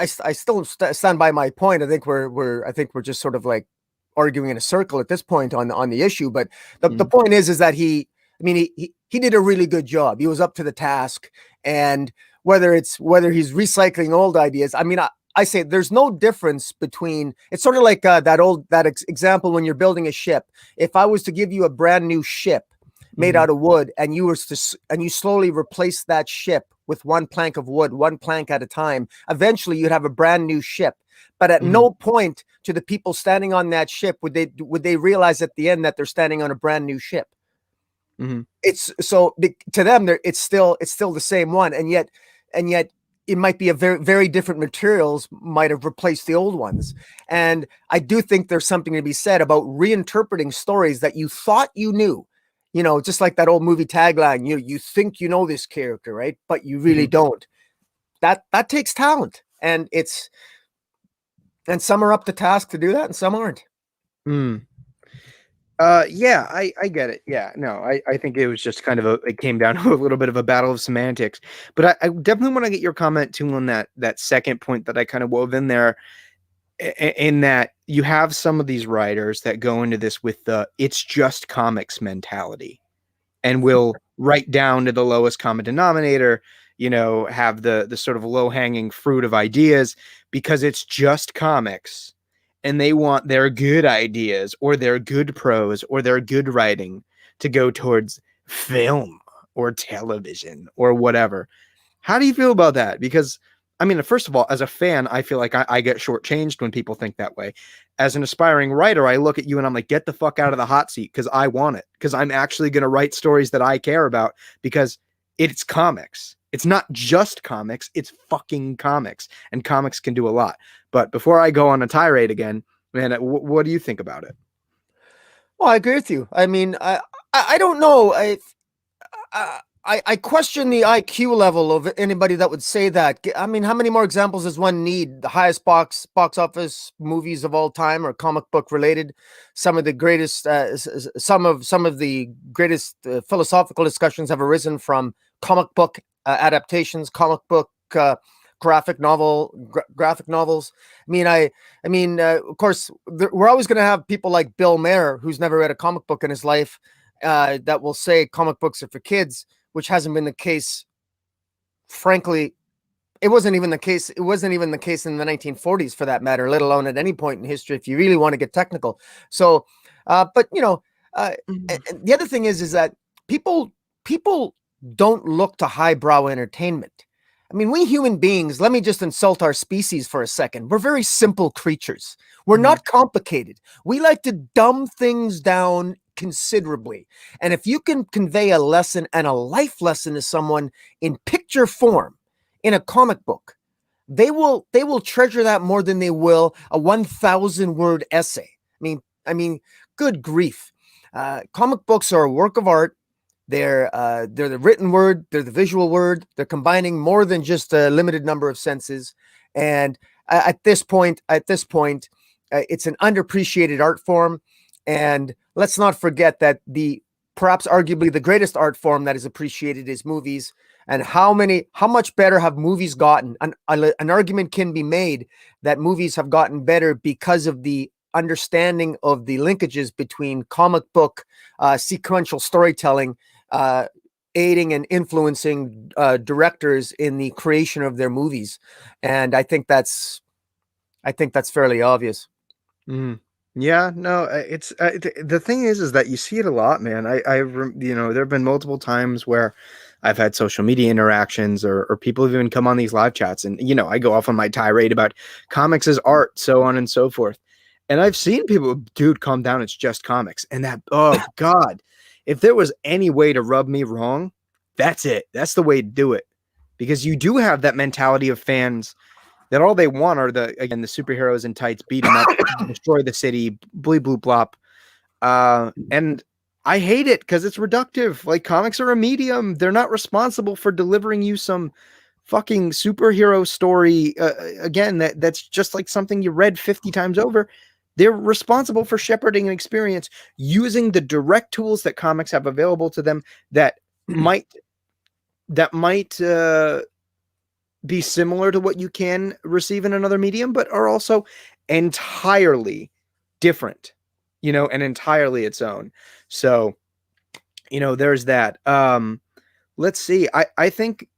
still stand by my point. I think we're just sort of like arguing in a circle at this point on the issue. But the point is that he did a really good job. He was up to the task. And whether he's recycling old ideas, I mean, I say there's no difference between. It's sort of like that example when you're building a ship. If I was to give you a brand new ship made out of wood, and you slowly replace that ship with one plank of wood, one plank at a time, eventually you'd have a brand new ship. But at no point to the people standing on that ship would they realize at the end that they're standing on a brand new ship. It's so to them, it's still the same one, and yet it might be a very, very different materials might have replaced the old ones. And I do think there's something to be said about reinterpreting stories that you thought you knew. Just like that old movie tagline, you think you know this character, right? But you really don't. That takes talent, and some are up to task to do that, and some aren't. Yeah, I get it. Yeah, no, I think it was just kind of it came down to a little bit of a battle of semantics. But I definitely want to get your comment too on that second point that I kind of wove in there, in that you have some of these writers that go into this with the it's just comics mentality and will write down to the lowest common denominator, have the sort of low-hanging fruit of ideas because it's just comics and they want their good ideas or their good prose or their good writing to go towards film or television or whatever. How do you feel about that? Because I mean, first of all, as a fan, I feel like I get shortchanged when people think that way. As an aspiring writer, I look at you and I'm like, get the fuck out of the hot seat because I want it. Because I'm actually going to write stories that I care about because it's comics. It's not just comics. It's fucking comics. And comics can do a lot. But before I go on a tirade again, man, what do you think about it? Well, I agree with you. I mean, I don't know. I question the IQ level of anybody that would say that. I mean, how many more examples does one need? The highest box office movies of all time are comic book related. Some of the greatest, some of the greatest philosophical discussions have arisen from comic book adaptations, comic book graphic novels. I mean, of course, we're always going to have people like Bill Maher, who's never read a comic book in his life, that will say comic books are for kids, which hasn't been the case. Frankly, it wasn't even the case. It wasn't even the case in the 1940s, for that matter, let alone at any point in history, if you really want to get technical. So, but the other thing is that people don't look to highbrow entertainment. I mean, we human beings, let me just insult our species for a second. We're very simple creatures. We're not complicated. We like to dumb things down considerably. And if you can convey a lesson and a life lesson to someone in picture form in a comic book, they will treasure that more than they will a 1,000 word essay. I mean, good grief. Comic books are a work of art. They're the written word, they're the visual word. They're combining more than just a limited number of senses. And at this point, it's an underappreciated art form. And let's not forget that perhaps arguably the greatest art form that is appreciated is movies. And how much better have movies gotten? An argument can be made that movies have gotten better because of the understanding of the linkages between comic book sequential storytelling, aiding and influencing directors in the creation of their movies. And I think that's fairly obvious. Yeah, no, it's the thing is that you see it a lot, man. There have been multiple times where I've had social media interactions or people have even come on these live chats, and I go off on my tirade about comics as art, so on and so forth. And I've seen people, dude, calm down, it's just comics. And that, oh God, if there was any way to rub me wrong, that's it. That's the way to do it. Because you do have that mentality of fans that all they want are the superheroes in tights, beat them up, destroy the city, bleep, bloop, blop. And I hate it because it's reductive. Like, comics are a medium. They're not responsible for delivering you some fucking superhero story. Again, that's just like something you read 50 times over. They're responsible for shepherding an experience using the direct tools that comics have available to them that might be similar to what you can receive in another medium, but are also entirely different, and entirely its own. So, there's that. Let's see. I think,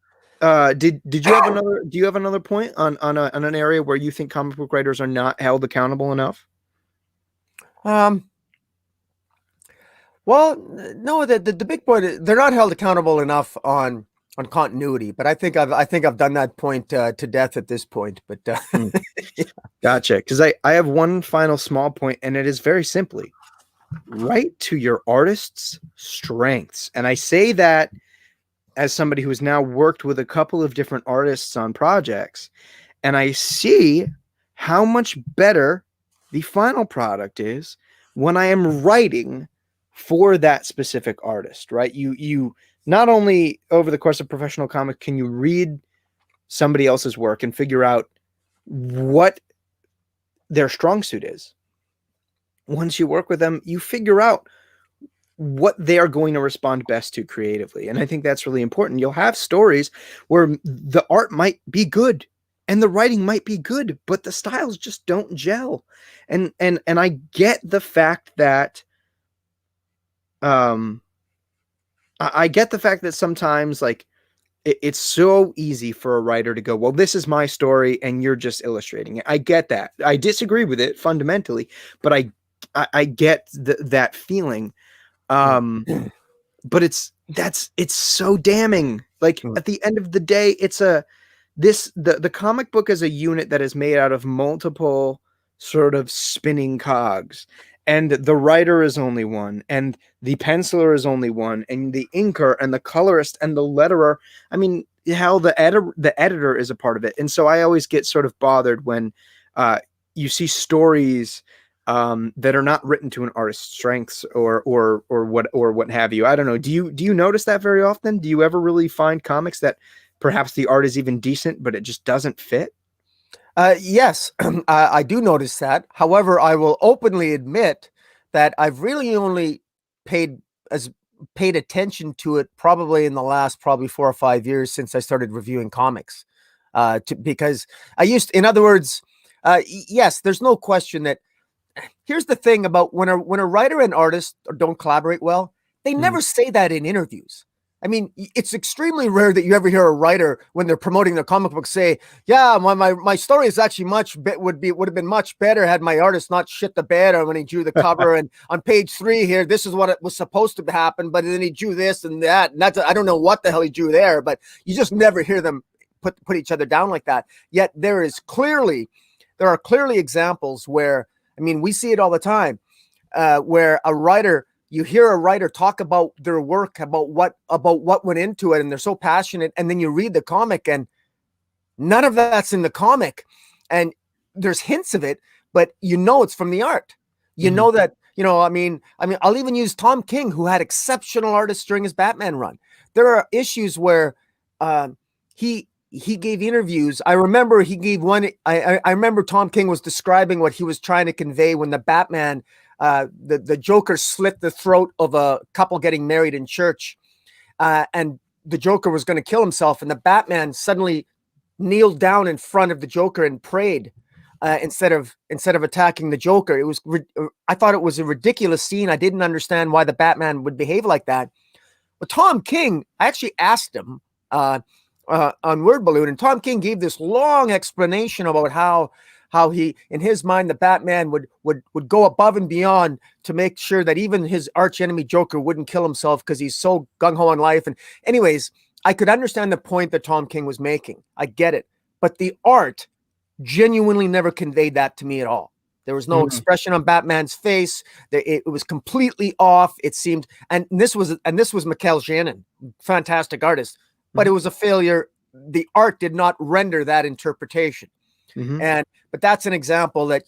do you have another point on an area where you think comic book writers are not held accountable enough? Well, no, the big point, they're not held accountable enough on continuity, but I think I've done that point to death at this point. But yeah. Gotcha. Because I have one final small point, and it is very simply write to your artist's strengths. And I say that as somebody who has now worked with a couple of different artists on projects, and I see how much better the final product is when I am writing for that specific artist, right? You not only over the course of professional comic can you read somebody else's work and figure out what their strong suit is. Once you work with them, you figure out what they are going to respond best to creatively. And I think that's really important. You'll have stories where the art might be good and the writing might be good, but the styles just don't gel. And I get the fact that I get the fact that sometimes, like, it's so easy for a writer to go, well, this is my story and you're just illustrating it. I get that. I disagree with it fundamentally, but I get that feeling. But it's so damning. Like, at the end of the day, the comic book is a unit that is made out of multiple sort of spinning cogs, and the writer is only one, and the penciler is only one, and the inker and the colorist and the letterer. I mean, hell, the editor is a part of it. And so I always get sort of bothered when you see stories that are not written to an artist's strengths or what have you. I don't know. Do you notice that very often? Do you ever really find comics that perhaps the art is even decent, but it just doesn't fit? Yes, I do notice that. However, I will openly admit that I've really only paid attention to it probably in the last 4 or 5 years since I started reviewing comics. Because in other words, yes, there's no question that. Here's the thing about when a writer and artist don't collaborate well, they never say that in interviews. I mean, it's extremely rare that you ever hear a writer when they're promoting their comic book say, "Yeah, my story is actually would have been much better had my artist not shit the bed or when he drew the cover and on page 3 here, this is what it was supposed to happen, but then he drew this and that, and I don't know what the hell he drew there." But you just never hear them put each other down like that. Yet there are clearly examples where, I mean, we see it all the time, where you hear a writer talk about their work, about what went into it, and they're so passionate, and then you read the comic and none of that's in the comic, and there's hints of it, but it's from the art. You know that I'll even use Tom King, who had exceptional artists during his Batman run. There are issues where he gave interviews. I remember he gave one. I remember Tom King was describing what he was trying to convey when the Batman, the Joker slit the throat of a couple getting married in church, and the Joker was going to kill himself, and the Batman suddenly kneeled down in front of the Joker and prayed instead of attacking the Joker. I thought it was a ridiculous scene. I didn't understand why the Batman would behave like that. But Tom King, I actually asked him on Word Balloon, and Tom King gave this long explanation about how he, in his mind, the Batman would go above and beyond to make sure that even his arch enemy Joker wouldn't kill himself because he's so gung-ho on life. And anyways, I could understand the point that Tom King was making. I get it. But the art genuinely never conveyed that to me at all. There was no expression on Batman's face. It was completely off. It seemed, and this was Mikel Janin, fantastic artist, but it was a failure. The art did not render that interpretation. But that's an example that,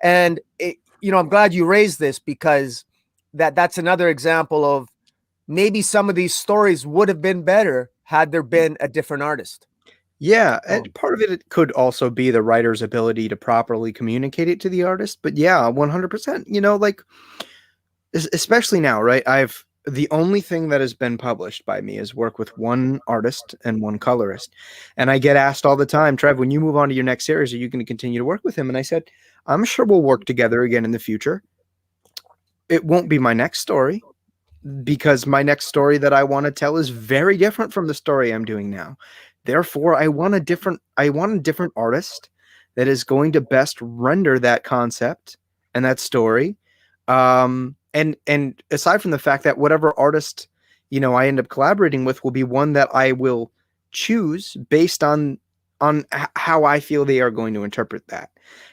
and I'm glad you raised this, because that's another example of maybe some of these stories would have been better had there been a different artist. Yeah, and part of it could also be the writer's ability to properly communicate it to the artist. But yeah, 100%, like, especially now, right? The only thing that has been published by me is work with one artist and one colorist. And I get asked all the time, Trev, when you move on to your next series, are you going to continue to work with him? And I said, I'm sure we'll work together again in the future. It won't be my next story, because my next story that I want to tell is very different from the story I'm doing now. Therefore, I want a different artist that is going to best render that concept and that story. And aside from the fact that whatever artist, I end up collaborating with will be one that I will choose based on how I feel they are going to interpret that.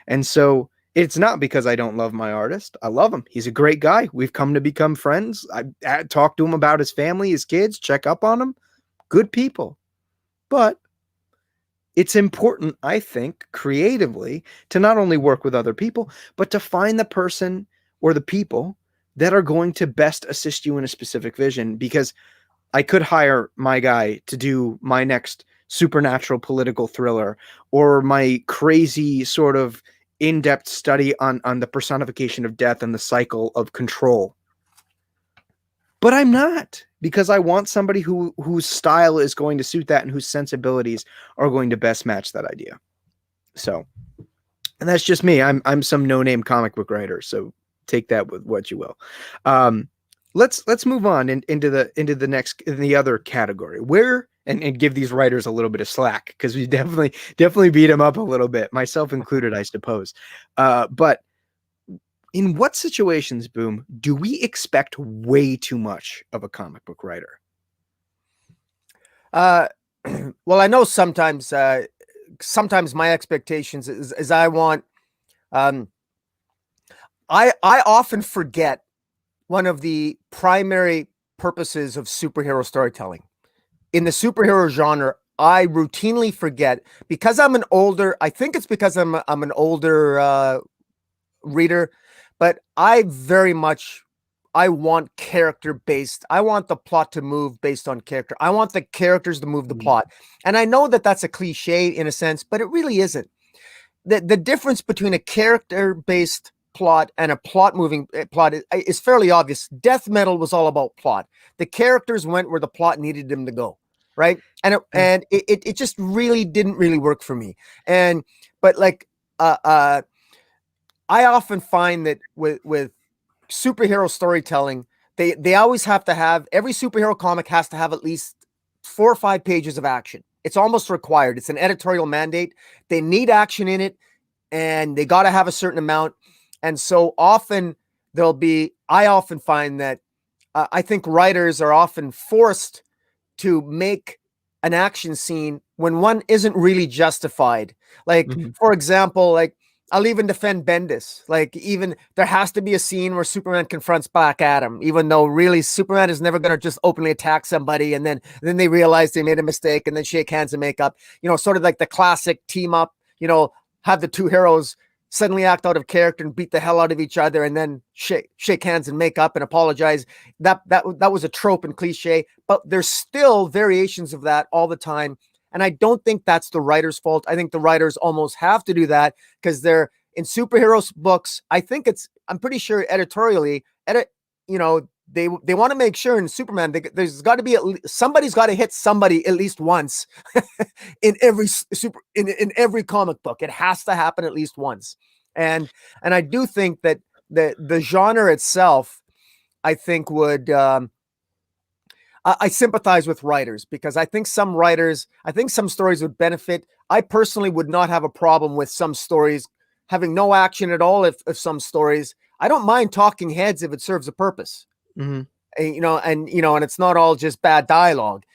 And so it's not because I don't love my artist. I love him. He's a great guy. We've come to become friends. I talk to him about his family, his kids, check up on him. Good people. But it's important, I think, creatively, to not only work with other people, but to find the person or the people that are going to best assist you in a specific vision. Because I could hire my guy to do my next supernatural political thriller, or my crazy sort of in-depth study on the personification of death and the cycle of control. But I'm not, because I want somebody whose style is going to suit that and whose sensibilities are going to best match that idea. So, and that's just me. I'm some no-name comic book writer, so take that with what you will. Let's move on into the other category, where and give these writers a little bit of slack, because we definitely beat them up a little bit, myself included, I suppose. But in what situations, Boom, do we expect way too much of a comic book writer? Well, I know sometimes my expectations is I want, I often forget one of the primary purposes of superhero storytelling. In the superhero genre, I routinely forget, because I'm an older, I think it's because I'm an older reader, but I want character based. I want the plot to move based on character. I want the characters to move the plot. And I know that that's a cliche in a sense, but it really isn't. The difference between a character based plot and a plot moving plot is fairly obvious. Death Metal was all about plot. The characters went where the plot needed them to go, right? And it just really didn't really work for me. But like I often find that with superhero storytelling, they always have to have, every superhero comic has to have at least 4 or 5 pages of action. It's almost required. It's an editorial mandate. They need action in it, and they got to have a certain amount. And so often I often find that I think writers are often forced to make an action scene when one isn't really justified. Like, for example, like, I'll even defend Bendis. Like, even there has to be a scene where Superman confronts Black Adam, even though really Superman is never going to just openly attack somebody, and then they realize they made a mistake and then shake hands and make up. Sort of like the classic team up. Have the two heroes suddenly act out of character and beat the hell out of each other and then shake hands and make up and apologize. That was a trope and cliche, but there's still variations of that all the time. And I don't think that's the writer's fault. I think the writers almost have to do that because they're in superheroes books. I'm pretty sure editorially, they want to make sure in Superman there's got to be somebody's got to hit somebody at least once in every comic book. It has to happen at least once, and I do think that the genre itself, I think would. I sympathize with writers because I think some stories would benefit. I personally would not have a problem with some stories having no action at all. If some stories, I don't mind talking heads if it serves a purpose. Mm-hmm. And it's not all just bad dialogue.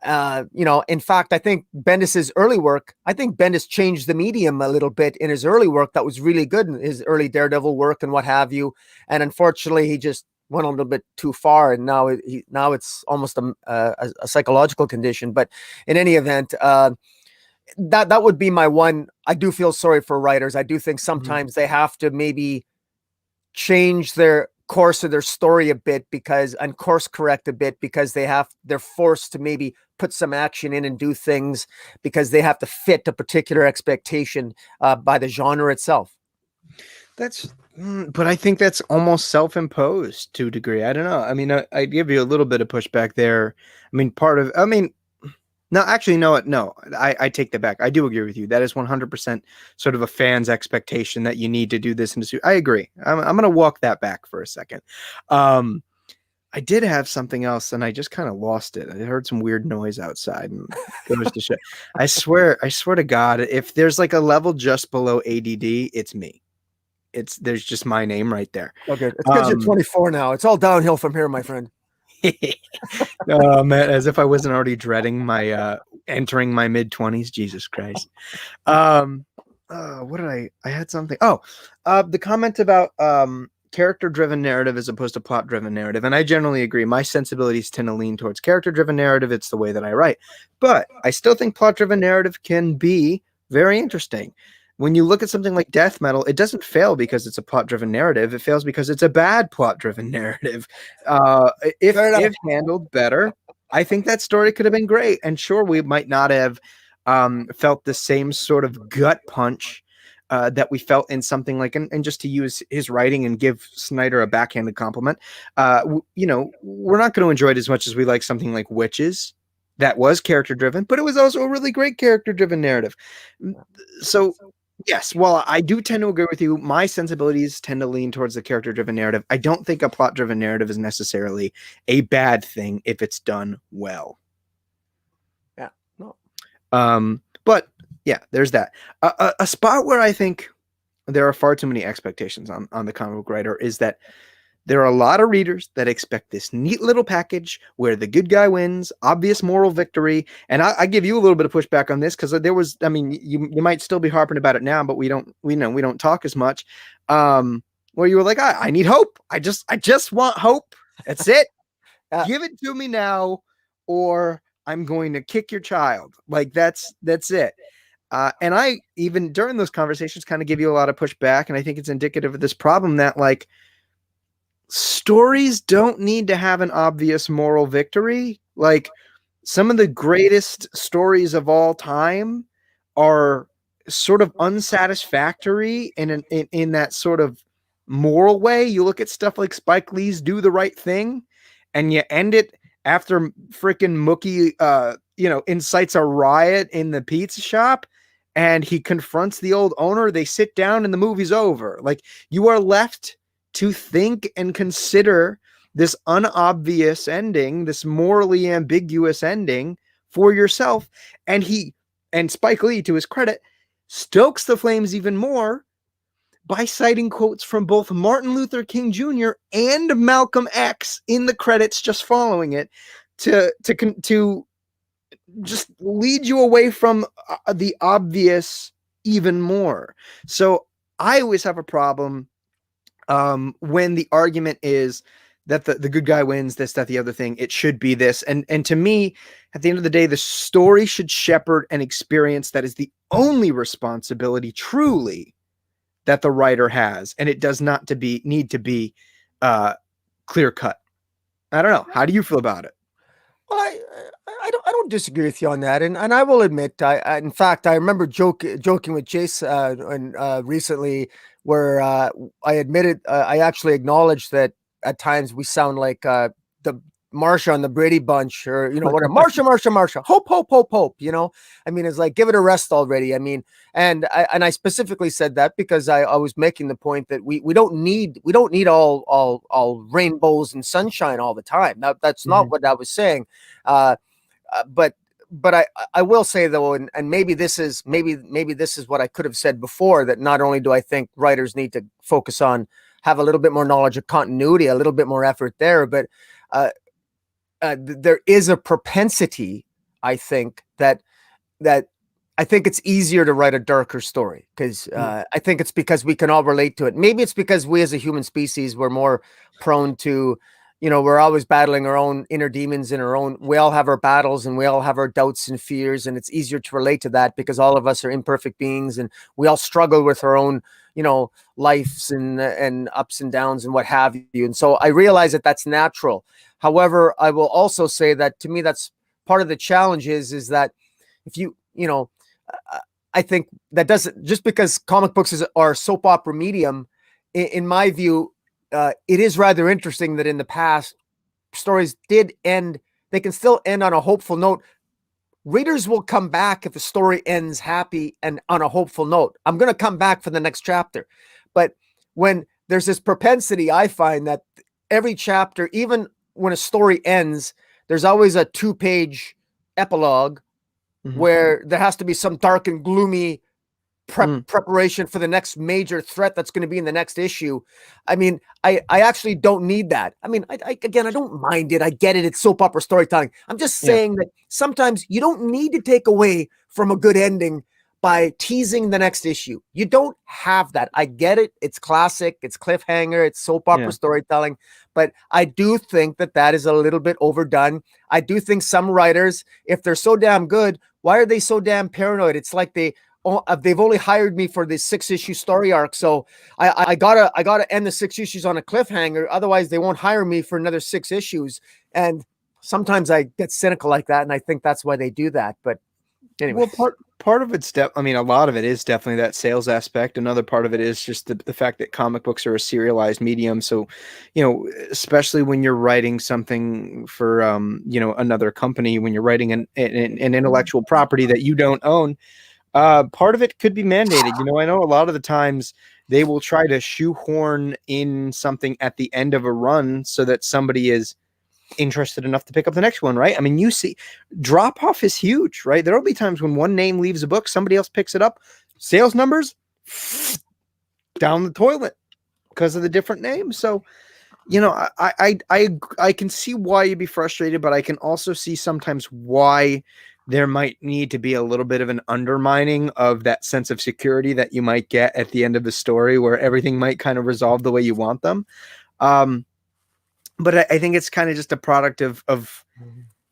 In fact, I think Bendis's early work, I think Bendis changed the medium a little bit in his early work. That was really good in his early Daredevil work and what have you. And unfortunately, he just went a little bit too far, and now it's almost a psychological condition. But in any event, that would be my one. I do feel sorry for writers. I do think sometimes they have to maybe change their course of their story a bit and course correct a bit because they're forced to maybe put some action in and do things because they have to fit a particular expectation by the genre itself. But I think that's almost self-imposed to a degree. I don't know. I mean, I give you a little bit of pushback there. I mean, no, actually, no, I take that back. I do agree with you. That is 100% sort of a fan's expectation that you need to do this. I agree. I'm going to walk that back for a second. I did have something else and I just kind of lost it. I heard some weird noise outside and goes to shit. I swear to God, if there's like a level just below ADD, it's me. There's just my name right there. Okay, it's because you're 24 now. It's all downhill from here, my friend. Oh man, as if I wasn't already dreading my entering my mid-20s. Jesus Christ. What did I had something. The comment about character-driven narrative as opposed to plot-driven narrative, and I generally agree. My sensibilities tend to lean towards character-driven narrative. It's the way that I write, but I still think plot-driven narrative can be very interesting. When you look at something like death metal, it doesn't fail because it's a plot-driven narrative. It fails because it's a bad plot-driven narrative. If handled better, I think that story could have been great. And sure, we might not have felt the same sort of gut punch that we felt in something like, and just to use his writing and give Snyder a backhanded compliment, we're not going to enjoy it as much as we like something like Witches. That was character-driven, but it was also a really great character-driven narrative. So yes, well, I do tend to agree with you. My sensibilities tend to lean towards the character-driven narrative. I don't think a plot-driven narrative is necessarily a bad thing if it's done well. Yeah, no. But yeah, there's that. A spot where I think there are far too many expectations on the comic book writer is that there are a lot of readers that expect this neat little package where the good guy wins, obvious moral victory. And I give you a little bit of pushback on this because you might still be harping about it now, but we don't talk as much. Where you were like, I need hope. I just want hope. That's it. Give it to me now, or I'm going to kick your child. Like that's it. And I even during those conversations kind of give you a lot of pushback, and I think it's indicative of this problem that like, stories don't need to have an obvious moral victory. Like some of the greatest stories of all time are sort of unsatisfactory in that sort of moral way. You look at stuff like Spike Lee's Do the Right Thing and you end it after freaking Mookie incites a riot in the pizza shop and he confronts the old owner. They sit down and the movie's over. Like you are left to think and consider this unobvious ending, this morally ambiguous ending for yourself. And Spike Lee, to his credit, stokes the flames even more by citing quotes from both Martin Luther King Jr. and Malcolm X in the credits just following it to just lead you away from the obvious even more. So I always have a problem when the argument is that the good guy wins, this, that, the other thing, it should be this. And to me, at the end of the day, the story should shepherd an experience that is the only responsibility truly that the writer has, and it does not need to be clear cut. I don't know. How do you feel about it? Well, I don't disagree with you on that, and I will admit, in fact, I remember joking with Jace recently, where I admitted, I actually acknowledged that at times we sound like the Marsha on the Brady Bunch, or what a Marsha, hope, hope, hope, hope. I mean, it's like, give it a rest already. I mean, and I specifically said that because I was making the point that we don't need all rainbows and sunshine all the time. That's not what I was saying. But I will say though, and maybe this is what I could have said before, that not only do I think writers need to focus on, have a little bit more knowledge of continuity, a little bit more effort there, but there is a propensity, I think, that I think it's easier to write a darker story because I think it's because we can all relate to it. Maybe it's because we as a human species, we're more prone to, we're always battling our own inner demons we all have our battles and we all have our doubts and fears, and it's easier to relate to that because all of us are imperfect beings and we all struggle with our own, lives and ups and downs and what have you. And so I realize that that's natural. However, I will also say that to me, that's part of the challenge is that if I think that doesn't, just because comic books are soap opera medium, in my view, it is rather interesting that in the past stories did end. They can still end on a hopeful note. Readers will come back if the story ends happy and on a hopeful note. I'm going to come back for the next chapter. But when there's this propensity, I find that every chapter, even when a story ends, there's always a 2-page epilogue where there has to be some dark and gloomy preparation for the next major threat that's going to be in the next issue. I mean, I actually don't need that. I mean, again, I don't mind it. I get it. It's soap opera storytelling. I'm just saying that sometimes you don't need to take away from a good ending by teasing the next issue. You don't have that. I get it. It's classic. It's cliffhanger. It's soap opera storytelling. But I do think that is a little bit overdone. I do think some writers, if they're so damn good, why are they so damn paranoid? It's like they've only hired me for this 6-issue story arc, so I gotta end the 6 issues on a cliffhanger. Otherwise, they won't hire me for another 6 issues. And sometimes I get cynical like that, and I think that's why they do that. But anyway, well, part of it's a lot of it is definitely that sales aspect. Another part of it is just the fact that comic books are a serialized medium. So, especially when you're writing something for another company, when you're writing an intellectual property that you don't own. Part of it could be mandated. I know a lot of the times they will try to shoehorn in something at the end of a run so that somebody is interested enough to pick up the next one, right? I mean, you see, drop off is huge, right? There will be times when one name leaves a book, somebody else picks it up, sales numbers down the toilet because of the different names. So, I can see why you'd be frustrated, but I can also see sometimes why there might need to be a little bit of an undermining of that sense of security that you might get at the end of the story, where everything might kind of resolve the way you want them. But I think it's kind of just a product of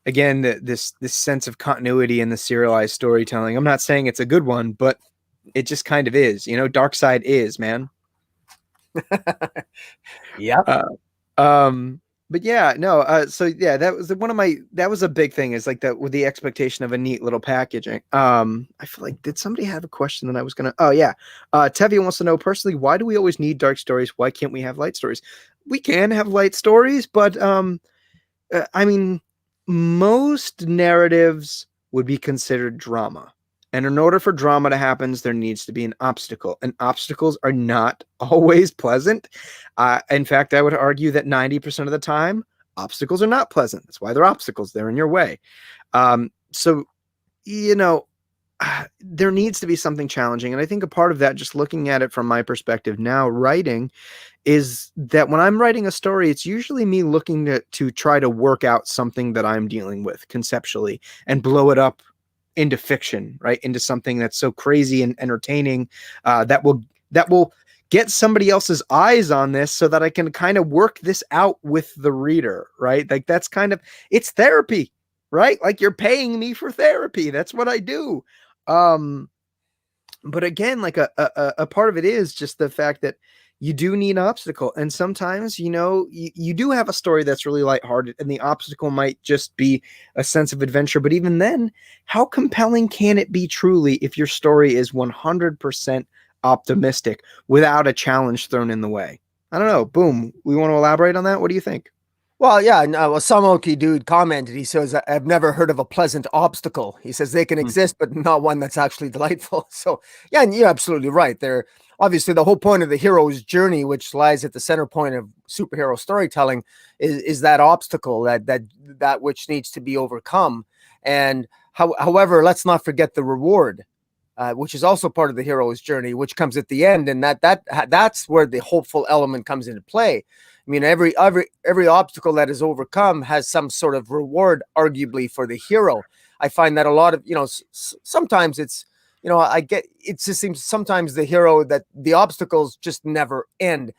again, this sense of continuity in the serialized storytelling. I'm not saying it's a good one, but it just kind of is. Dark Side is, man. yeah. But yeah, no. So yeah, that was a big thing, is like that with the expectation of a neat little packaging. I feel like, did somebody have a question that I was gonna? Oh yeah, Tevi wants to know personally, why do we always need dark stories? Why can't we have light stories? We can have light stories, but I mean, most narratives would be considered drama. And in order for drama to happen, there needs to be an obstacle. And obstacles are not always pleasant. In fact, I would argue that 90% of the time, obstacles are not pleasant. That's why they're obstacles. They're in your way. So, there needs to be something challenging. And I think a part of that, just looking at it from my perspective now, writing, is that when I'm writing a story, it's usually me looking to try to work out something that I'm dealing with conceptually and blow it up into fiction, right? Into something that's so crazy and entertaining, that will get somebody else's eyes on this, so that I can kind of work this out with the reader, right? Like, that's kind of, it's therapy, right? Like, you're paying me for therapy. That's what I do. But again, like a part of it is just the fact that you do need an obstacle. And sometimes, you do have a story that's really lighthearted, and the obstacle might just be a sense of adventure. But even then, how compelling can it be truly if your story is 100% optimistic without a challenge thrown in the way? I don't know. Boom. We want to elaborate on that? What do you think? Well, yeah, no, well, some Okie dude commented. He says, "I've never heard of a pleasant obstacle." He says they can Mm. exist, but not one that's actually delightful. So, yeah, and you're absolutely right. They're obviously the whole point of the hero's journey, which lies at the center point of superhero storytelling, is that obstacle, that which needs to be overcome. And however, let's not forget the reward, which is also part of the hero's journey, which comes at the end, and that's where the hopeful element comes into play. I mean, every obstacle that is overcome has some sort of reward, arguably, for the hero. I find that a lot of, sometimes it's, it just seems sometimes the hero that the obstacles just never end.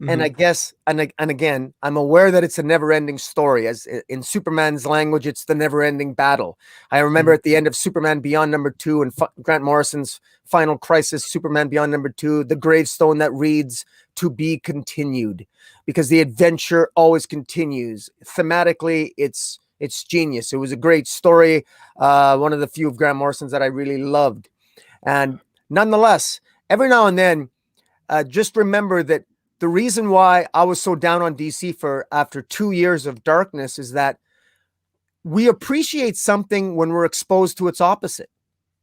And I guess, and again, I'm aware that it's a never-ending story. As in Superman's language, it's the never-ending battle. I remember at the end of Superman Beyond #2 and Grant Morrison's Final Crisis, Superman Beyond #2, the gravestone that reads "To be continued," because the adventure always continues. Thematically, it's genius. It was a great story. One of the few of Grant Morrison's that I really loved. And nonetheless, every now and then, just remember that the reason why I was so down on DC after 2 years of darkness is that we appreciate something when we're exposed to its opposite.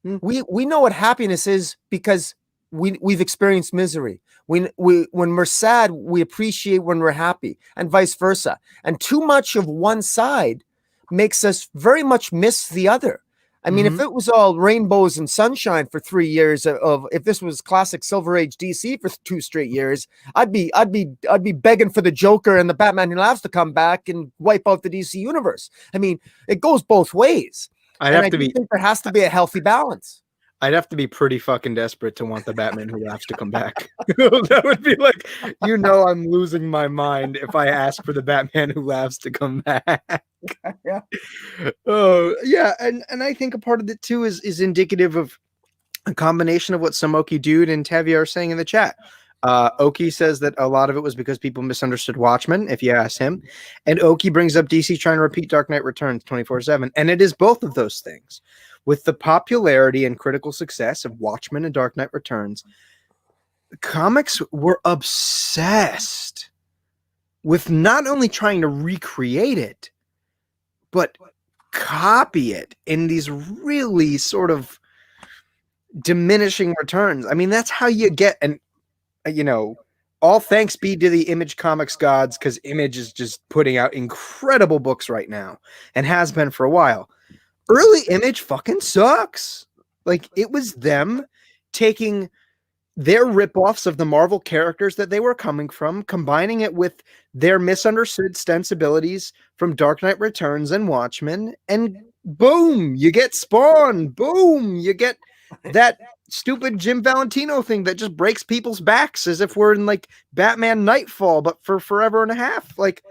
We know what happiness is because we've experienced misery. When we're sad, we appreciate when we're happy, and vice versa. And too much of one side makes us very much miss the other. I mean, if it was all rainbows and sunshine for 3 years if this was classic Silver Age DC for 2 straight years, I'd be begging for the Joker and the Batman Who Laughs to come back and wipe out the DC universe. I mean, it goes both ways. I think there has to be a healthy balance. I'd have to be pretty fucking desperate to want the Batman Who Laughs to come back. That would be like, I'm losing my mind if I ask for the Batman Who Laughs to come back. Yeah. Oh, yeah. And I think a part of it too is indicative of a combination of what Samoki Dude and Tevye are saying in the chat. Oki says that a lot of it was because people misunderstood Watchmen, if you ask him. And Oki brings up DC trying to repeat Dark Knight Returns 24/7. And it is both of those things. With the popularity and critical success of Watchmen and Dark Knight Returns, comics were obsessed with not only trying to recreate it, but copy it in these really sort of diminishing returns. I mean, that's how you get all thanks be to the Image Comics gods, because Image is just putting out incredible books right now and has been for a while. Early Image fucking sucks. Like, it was them taking their ripoffs of the Marvel characters that they were coming from, combining it with their misunderstood sensibilities from Dark Knight Returns and Watchmen, and boom, you get Spawn. Boom, you get that stupid Jim Valentino thing that just breaks people's backs as if we're in like Batman Nightfall, but for forever and a half. Like,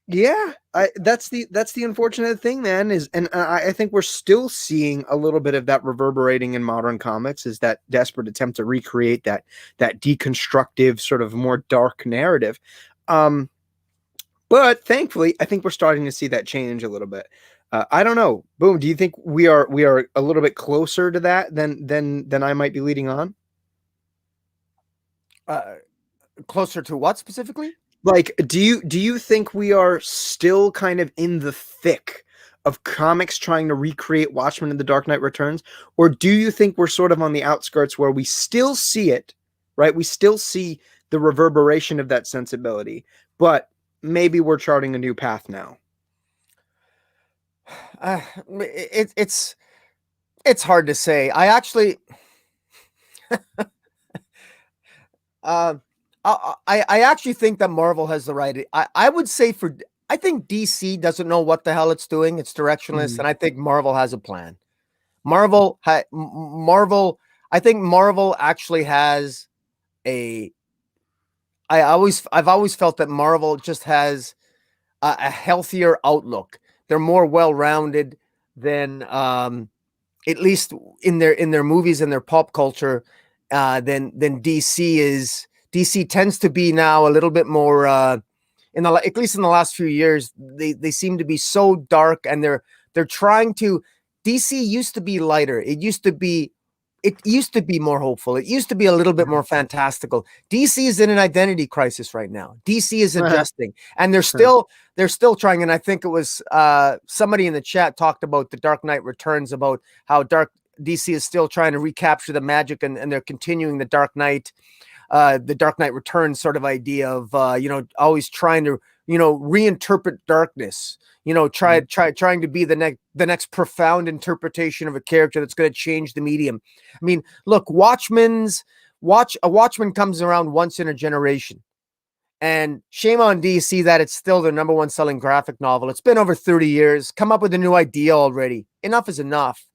yeah, that's the unfortunate thing, man. I think we're still seeing a little bit of that reverberating in modern comics, is that desperate attempt to recreate that deconstructive sort of more dark narrative. But thankfully, I think we're starting to see that change a little bit. I don't know. Boom. Do you think we are a little bit closer to that than I might be leading on? Closer to what specifically? Like, do you think we are still kind of in the thick of comics trying to recreate Watchmen and The Dark Knight Returns? Or do you think we're sort of on the outskirts where we still see it, right? We still see the reverberation of that sensibility, but maybe we're charting a new path now? It's hard to say. I actually I actually think that Marvel has the right. I would say I think DC doesn't know what the hell it's doing. It's directionless, and I think Marvel has a plan. Marvel, I think Marvel actually has I've always felt that Marvel just has a healthier outlook. They're more well-rounded than at least in their movies and their pop culture, than DC is. DC tends to be now a little bit more, at least in the last few years, they seem to be so dark, and they're trying to. DC used to be lighter. It used to be more hopeful. It used to be a little bit more fantastical. DC is in an identity crisis right now. DC is adjusting, and they're still trying. And I think it was somebody in the chat talked about the Dark Knight Returns, about how DC is still trying to recapture the magic, and they're continuing the Dark Knight Returns sort of idea of always trying to reinterpret darkness. Trying to be the next profound interpretation of a character that's going to change the medium. I mean, look, a Watchman comes around once in a generation, and shame on DC that it's still their number one selling graphic novel. It's been over 30 years. Come up with a new idea already. Enough is enough.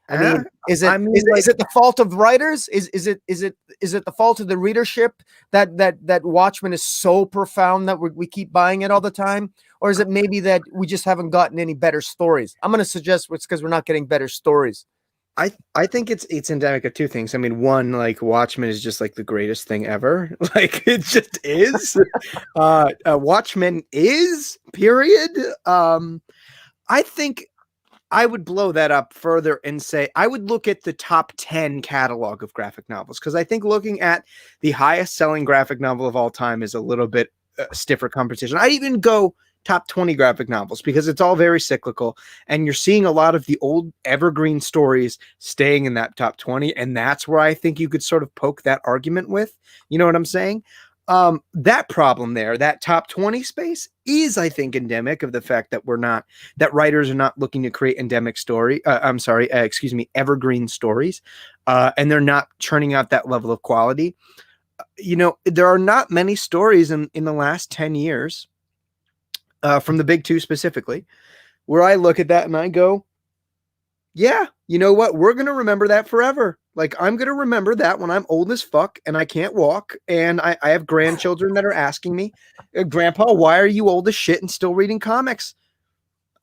I mean, is it the fault of writers? Is it the fault of the readership that Watchmen is so profound that we keep buying it all the time? Or is it maybe that we just haven't gotten any better stories? I'm going to suggest it's because we're not getting better stories. I think it's endemic of two things. I mean, one, like, Watchmen is just like the greatest thing ever. Like, it just is. Watchmen is, period. I think I would blow that up further and say I would look at the top 10 catalog of graphic novels, because I think looking at the highest selling graphic novel of all time is a little bit stiffer competition. I'd even go top 20 graphic novels, because it's all very cyclical, and you're seeing a lot of the old evergreen stories staying in that top 20. And that's where I think you could sort of poke that argument with, you know what I'm saying? That problem there, that top 20 space, is, I think, endemic of the fact that writers are not looking to create evergreen stories. And they're not churning out that level of quality. There are not many stories in the last 10 years, from the big two specifically, where I look at that and I go, yeah, you know what? We're going to remember that forever. Like, I'm going to remember that when I'm old as fuck and I can't walk, and I have grandchildren that are asking me, Grandpa, why are you old as shit and still reading comics?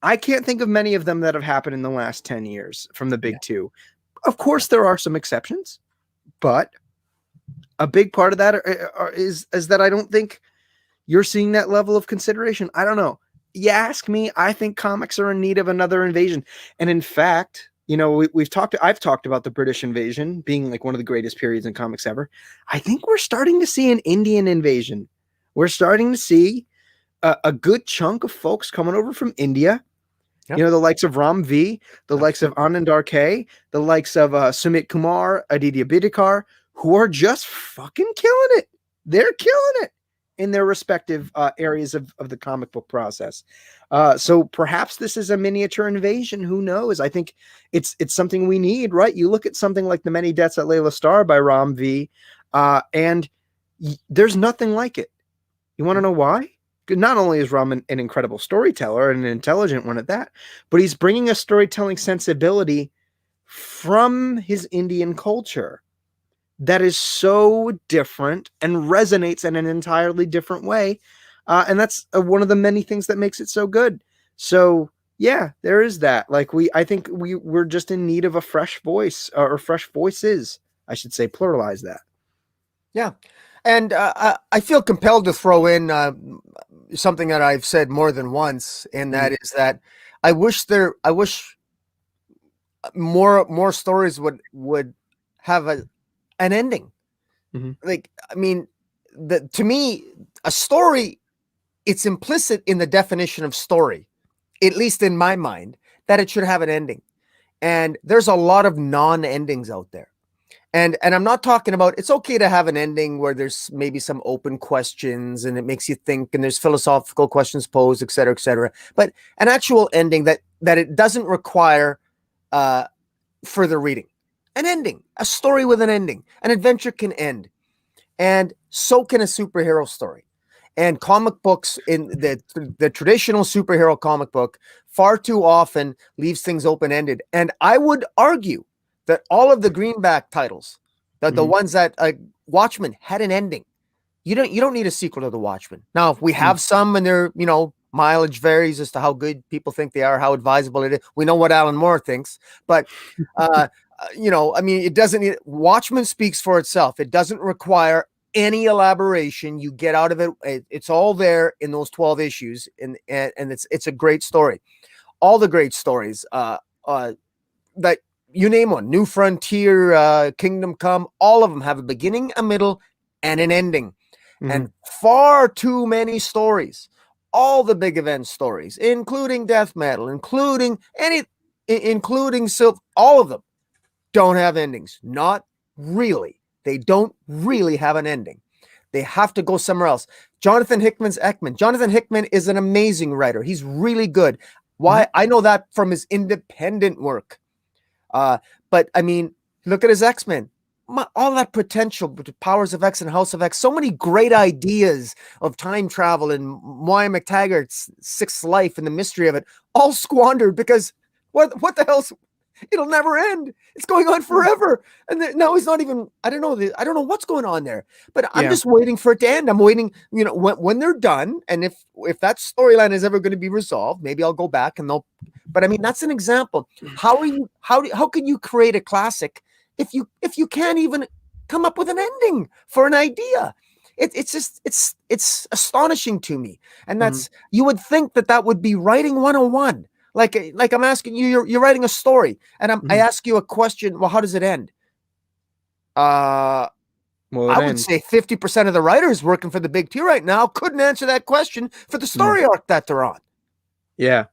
I can't think of many of them that have happened in the last 10 years from the big two. Of course, there are some exceptions, but a big part of that is that I don't think you're seeing that level of consideration. I don't know. You ask me, I think comics are in need of another invasion. And in fact, I've talked about the British invasion being like one of the greatest periods in comics ever. I think we're starting to see an Indian invasion. We're starting to see a good chunk of folks coming over from India. Yep. The likes of Ram V, the likes of Anand RK, the likes of Sumit Kumar, Aditya Bidikar, who are just fucking killing it. They're killing it in their respective areas of the comic book process. So perhaps this is a miniature invasion. Who knows? I think it's something we need, right? You look at something like The Many Deaths at Layla Starr by Ram V, and there's nothing like it. You want to know why? Not only is Ram an incredible storyteller and an intelligent one at that, but he's bringing a storytelling sensibility from his Indian culture that is so different and resonates in an entirely different way. And that's one of the many things that makes it so good. So yeah, there is that. Like, I think we're just in need of a fresh voice, or fresh voices, I should say, pluralize that. Yeah. And I feel compelled to throw in something that I've said more than once, and that is that I wish more stories would have an ending. Mm-hmm. Like, I mean, to me, a story, it's implicit in the definition of story, at least in my mind, that it should have an ending. And there's a lot of non-endings out there. And I'm not talking about, it's okay to have an ending where there's maybe some open questions and it makes you think, and there's philosophical questions posed, et cetera, et cetera. But an actual ending that it doesn't require further reading. An ending, a story with an ending. An adventure can end. And so can a superhero story. And comic books, in the traditional superhero comic book, far too often leaves things open-ended. And I would argue that all of the greenback titles, the ones that Watchmen had an ending. You don't need a sequel to the Watchmen. Now, if we have some and they're Mileage varies as to how good people think they are, how advisable it is. We know what Alan Moore thinks, but I mean, it doesn't. Watchmen speaks for itself. It doesn't require any elaboration. You get out of it. It's all there in those 12 issues, and it's a great story. All the great stories that you name one, New Frontier, Kingdom Come, all of them have a beginning, a middle, and an ending. And far too many stories, all the big event stories, including death metal, including Silk, all of them don't have endings. Not really. They don't really have an ending. They have to go somewhere else. Jonathan Hickman's Ekman. Jonathan Hickman is an amazing writer. He's really good. Why? I know that from his independent work. But I mean, look at his X-Men. All that potential, Powers of X and House of X, so many great ideas of time travel and Moya McTaggart's Sixth Life and the mystery of it, all squandered because what the hell's, it'll never end. It's going on forever. And now he's not even, I don't know what's going on there, but I'm just waiting for it to end. I'm waiting, when they're done. And if that storyline is ever going to be resolved, maybe I'll go back and but I mean, that's an example. How can you create a classic if you can't even come up with an ending for an idea? It's astonishing to me. And that's, you would think that would be writing 101. Like I'm asking you, you're writing a story, and I ask you a question. Well, how does it end? I would say 50% of the writers working for the big T right now couldn't answer that question for the story arc that they're on. Yeah.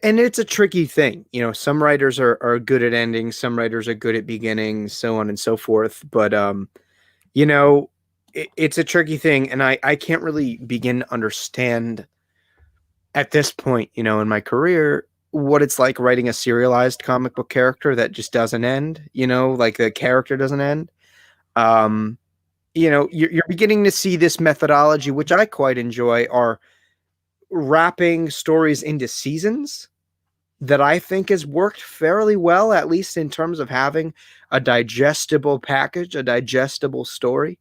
And it's a tricky thing. Some writers are good at endings. Some writers are good at beginnings, so on and so forth. But, it's a tricky thing. And I can't really begin to understand at this point, in my career, what it's like writing a serialized comic book character that just doesn't end, like the character doesn't end. You're beginning to see this methodology, which I quite enjoy, are wrapping stories into seasons that I think has worked fairly well, at least in terms of having a digestible package, a digestible story.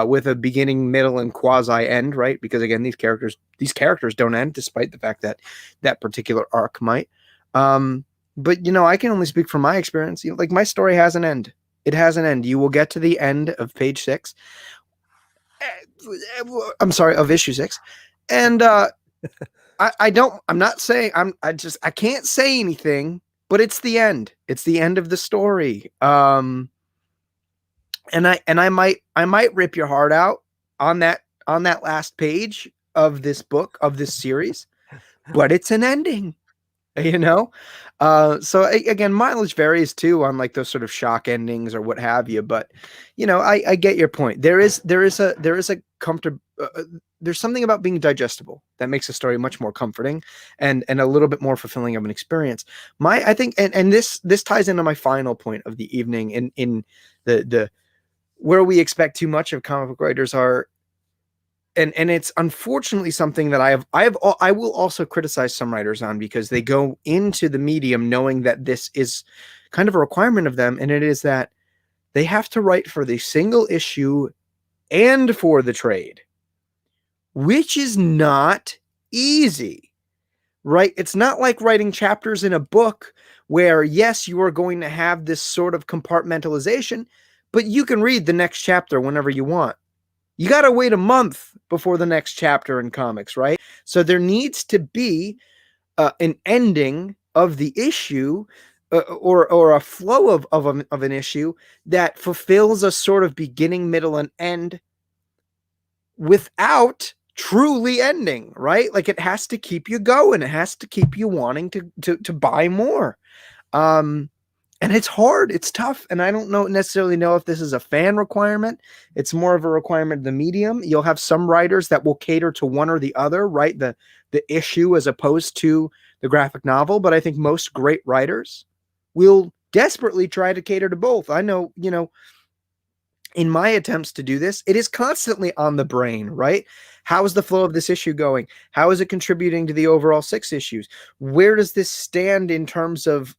With a beginning, middle, and quasi end, right? Because again, these characters don't end, despite the fact that that particular arc might. But I can only speak from my experience. Like my story has an end. It has an end. You will get to the end of page 6. I'm sorry, of issue 6, and I can't say anything, but it's the end. It's the end of the story. And I might rip your heart out on that last page of this book, of this series, but it's an ending, so again, mileage varies too on like those sort of shock endings or what have you. But I get your point. There is a comfortable. There's something about being digestible that makes a story much more comforting and a little bit more fulfilling of an experience. I think, and this ties into my final point of the evening in the where we expect too much of comic book writers are, and it's unfortunately something that I will also criticize some writers on, because they go into the medium knowing that this is kind of a requirement of them, and it is that they have to write for the single issue and for the trade, which is not easy, right? It's not like writing chapters in a book where, yes, you are going to have this sort of compartmentalization, but you can read the next chapter whenever you want. You got to wait a month before the next chapter in comics, right? So there needs to be an ending of the issue or a flow of an issue that fulfills a sort of beginning, middle, and end without truly ending, right? Like it has to keep you going. It has to keep you wanting to buy more. And it's hard. It's tough. And I don't necessarily know if this is a fan requirement. It's more of a requirement of the medium. You'll have some writers that will cater to one or the other, right? The issue as opposed to the graphic novel. But I think most great writers will desperately try to cater to both. I know, in my attempts to do this, it is constantly on the brain, right? How is the flow of this issue going? How is it contributing to the overall 6 issues? Where does this stand in terms of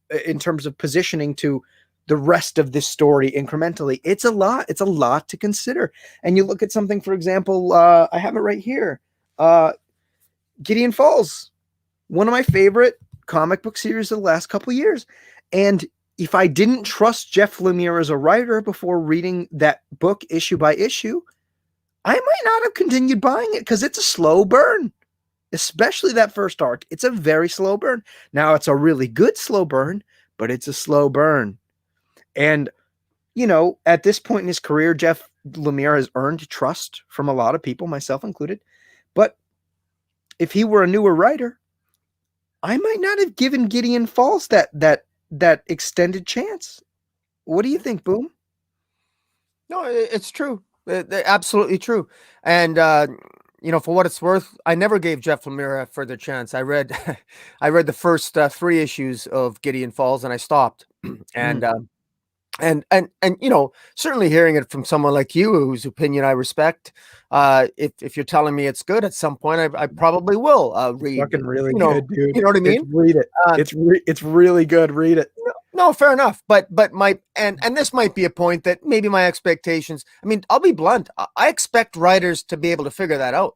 positioning to the rest of this story incrementally? It's a lot. It's a lot to consider. And you look at something, for example, I have it right here. Gideon Falls, one of my favorite comic book series of the last couple of years. And if I didn't trust Jeff Lemire as a writer before reading that book issue by issue, I might not have continued buying it because it's a slow burn, especially that first arc. It's a very slow burn. Now, it's a really good slow burn, but it's a slow burn. And, you know, at this point in his career, Jeff Lemire has earned trust from a lot of people, myself included. But if he were a newer writer, I might not have given Gideon Falls that extended chance. What do you think, Boom? No, it's true. Absolutely true. And you know, for what it's worth, I never gave Jeff Lemire a further chance. I read I read the first 3 issues of Gideon Falls and I stopped. And and you know, certainly hearing it from someone like you, whose opinion I respect, if you're telling me it's good at some point, I probably will read. Fucking really You know, good, dude. you know what I mean? Read it. It's really good. Read it. No, fair enough. But my and this might be a point that maybe my expectations. I mean, I'll be blunt. I expect writers to be able to figure that out.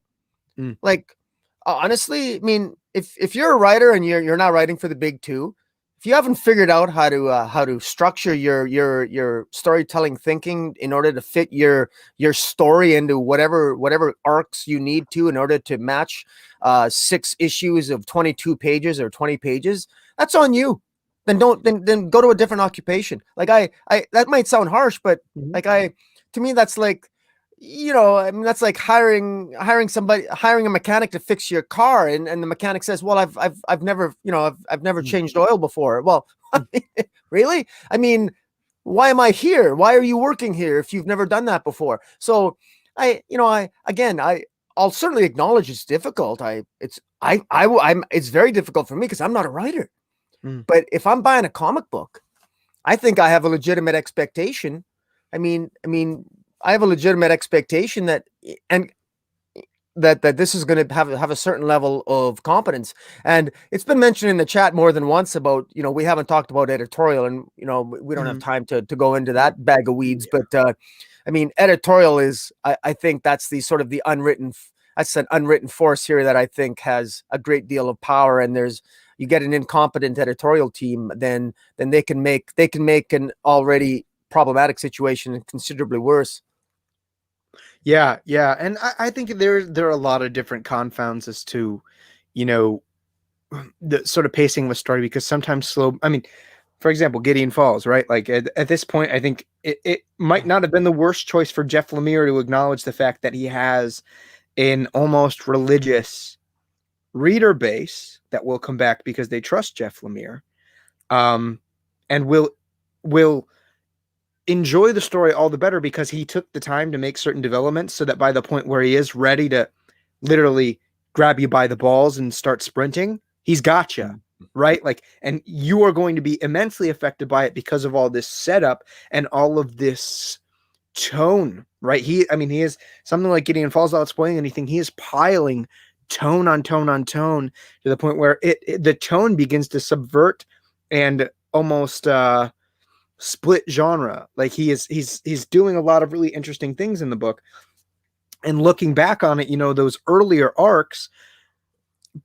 Like, honestly, I mean, if you're a writer and you're not writing for the big two, if you haven't figured out how to structure your storytelling thinking in order to fit your story into whatever arcs you need to in order to match 6 issues of 22 pages or 20 pages, that's on you. Then then go to a different occupation. Like I that might sound harsh, but like to me that's like, you know, I mean, that's like hiring a mechanic to fix your car, and the mechanic says, well, I've never, you know, I've never changed oil before. Well, really? I mean, why am I here? Why are you working here if you've never done that before? So I'll certainly acknowledge it's difficult. It's very difficult for me because I'm not a writer. But if I'm buying a comic book, I think I have a legitimate expectation. I mean, I have a legitimate expectation that this is going to have a certain level of competence. And it's been mentioned in the chat more than once about, you know, we haven't talked about editorial, and, you know, we don't have time to go into that bag of weeds. But I mean, editorial is, I think that's the sort of the unwritten force here that I think has a great deal of power. And you get an incompetent editorial team, then they can make an already problematic situation considerably worse. Yeah. And I think there are a lot of different confounds as to, you know, the sort of pacing of a story, because sometimes slow, I mean, for example, Gideon Falls, right? Like at this point, I think it might not have been the worst choice for Jeff Lemire to acknowledge the fact that he has an almost religious reader base that will come back because they trust Jeff Lemire, and will enjoy the story all the better because he took the time to make certain developments so that by the point where he is ready to literally grab you by the balls and start sprinting, he's got you, right? Like, and you are going to be immensely affected by it because of all this setup and all of this tone, right? He is something like Gideon Falls, without spoiling anything, he is piling tone on tone on tone to the point where the tone begins to subvert and almost split genre. Like he's doing a lot of really interesting things in the book. And looking back on it, you know, those earlier arcs,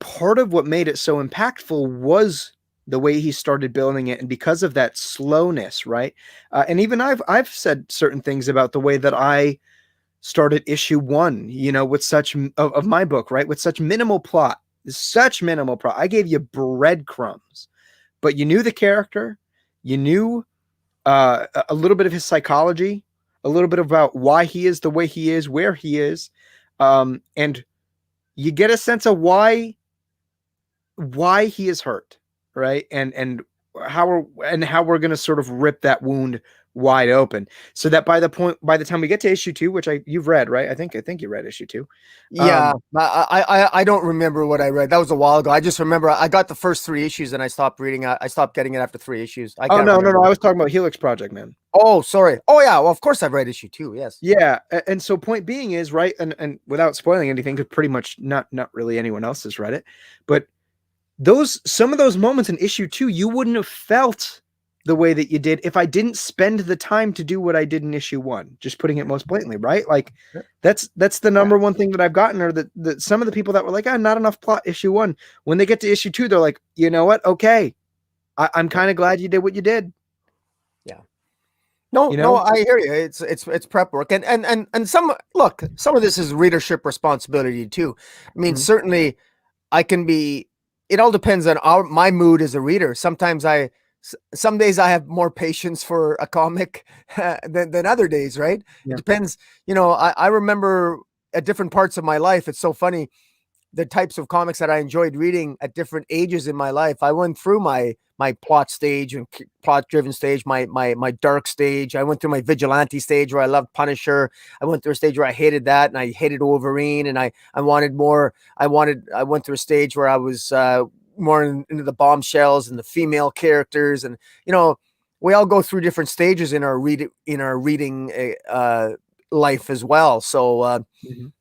part of what made it so impactful was the way he started building it, and because of that slowness, right? And even I've said certain things about the way that I started issue 1, you know, with such of my book, right? With such minimal plot. I gave you breadcrumbs, but you knew the character, you knew a little bit of his psychology, a little bit about why he is the way he is, where he is, and you get a sense of why he is hurt, right? And how we're going to sort of rip that wound wide open, so that by the time we get to issue 2, which you've read, right? I think you read issue 2. Yeah, I don't remember what I read. That was a while ago. I just remember I got the first 3 issues and I stopped reading. I stopped getting it after 3 issues. No. I was talking about Helix Project, man. Oh, sorry. Oh yeah. Well, of course I've read issue 2. Yes. Yeah, and so point being is, right, and without spoiling anything, because pretty much not really anyone else has read it, but some of those moments in issue 2 you wouldn't have felt the way that you did if I didn't spend the time to do what I did in issue 1, just putting it most blatantly, right? Like that's the number one thing that I've gotten, or that some of the people that were like, not enough plot issue 1, when they get to issue 2, they're like, you know what? Okay. I'm kind of glad you did what you did. Yeah. No, You no, know? I hear you. It's prep work, and some of this is readership responsibility too. I mean, certainly I can be. It all depends on my mood as a reader. Sometimes some days I have more patience for a comic than other days, right? Yeah. It depends. I remember at different parts of my life. It's so funny, the types of comics that I enjoyed reading at different ages in my life. I went through my plot stage and plot driven stage, my dark stage. I went through my vigilante stage where I loved Punisher. I went through a stage where I hated that and I hated Wolverine, and I wanted more. I went through a stage where I was more into the bombshells and the female characters, and we all go through different stages in our reading life as well. So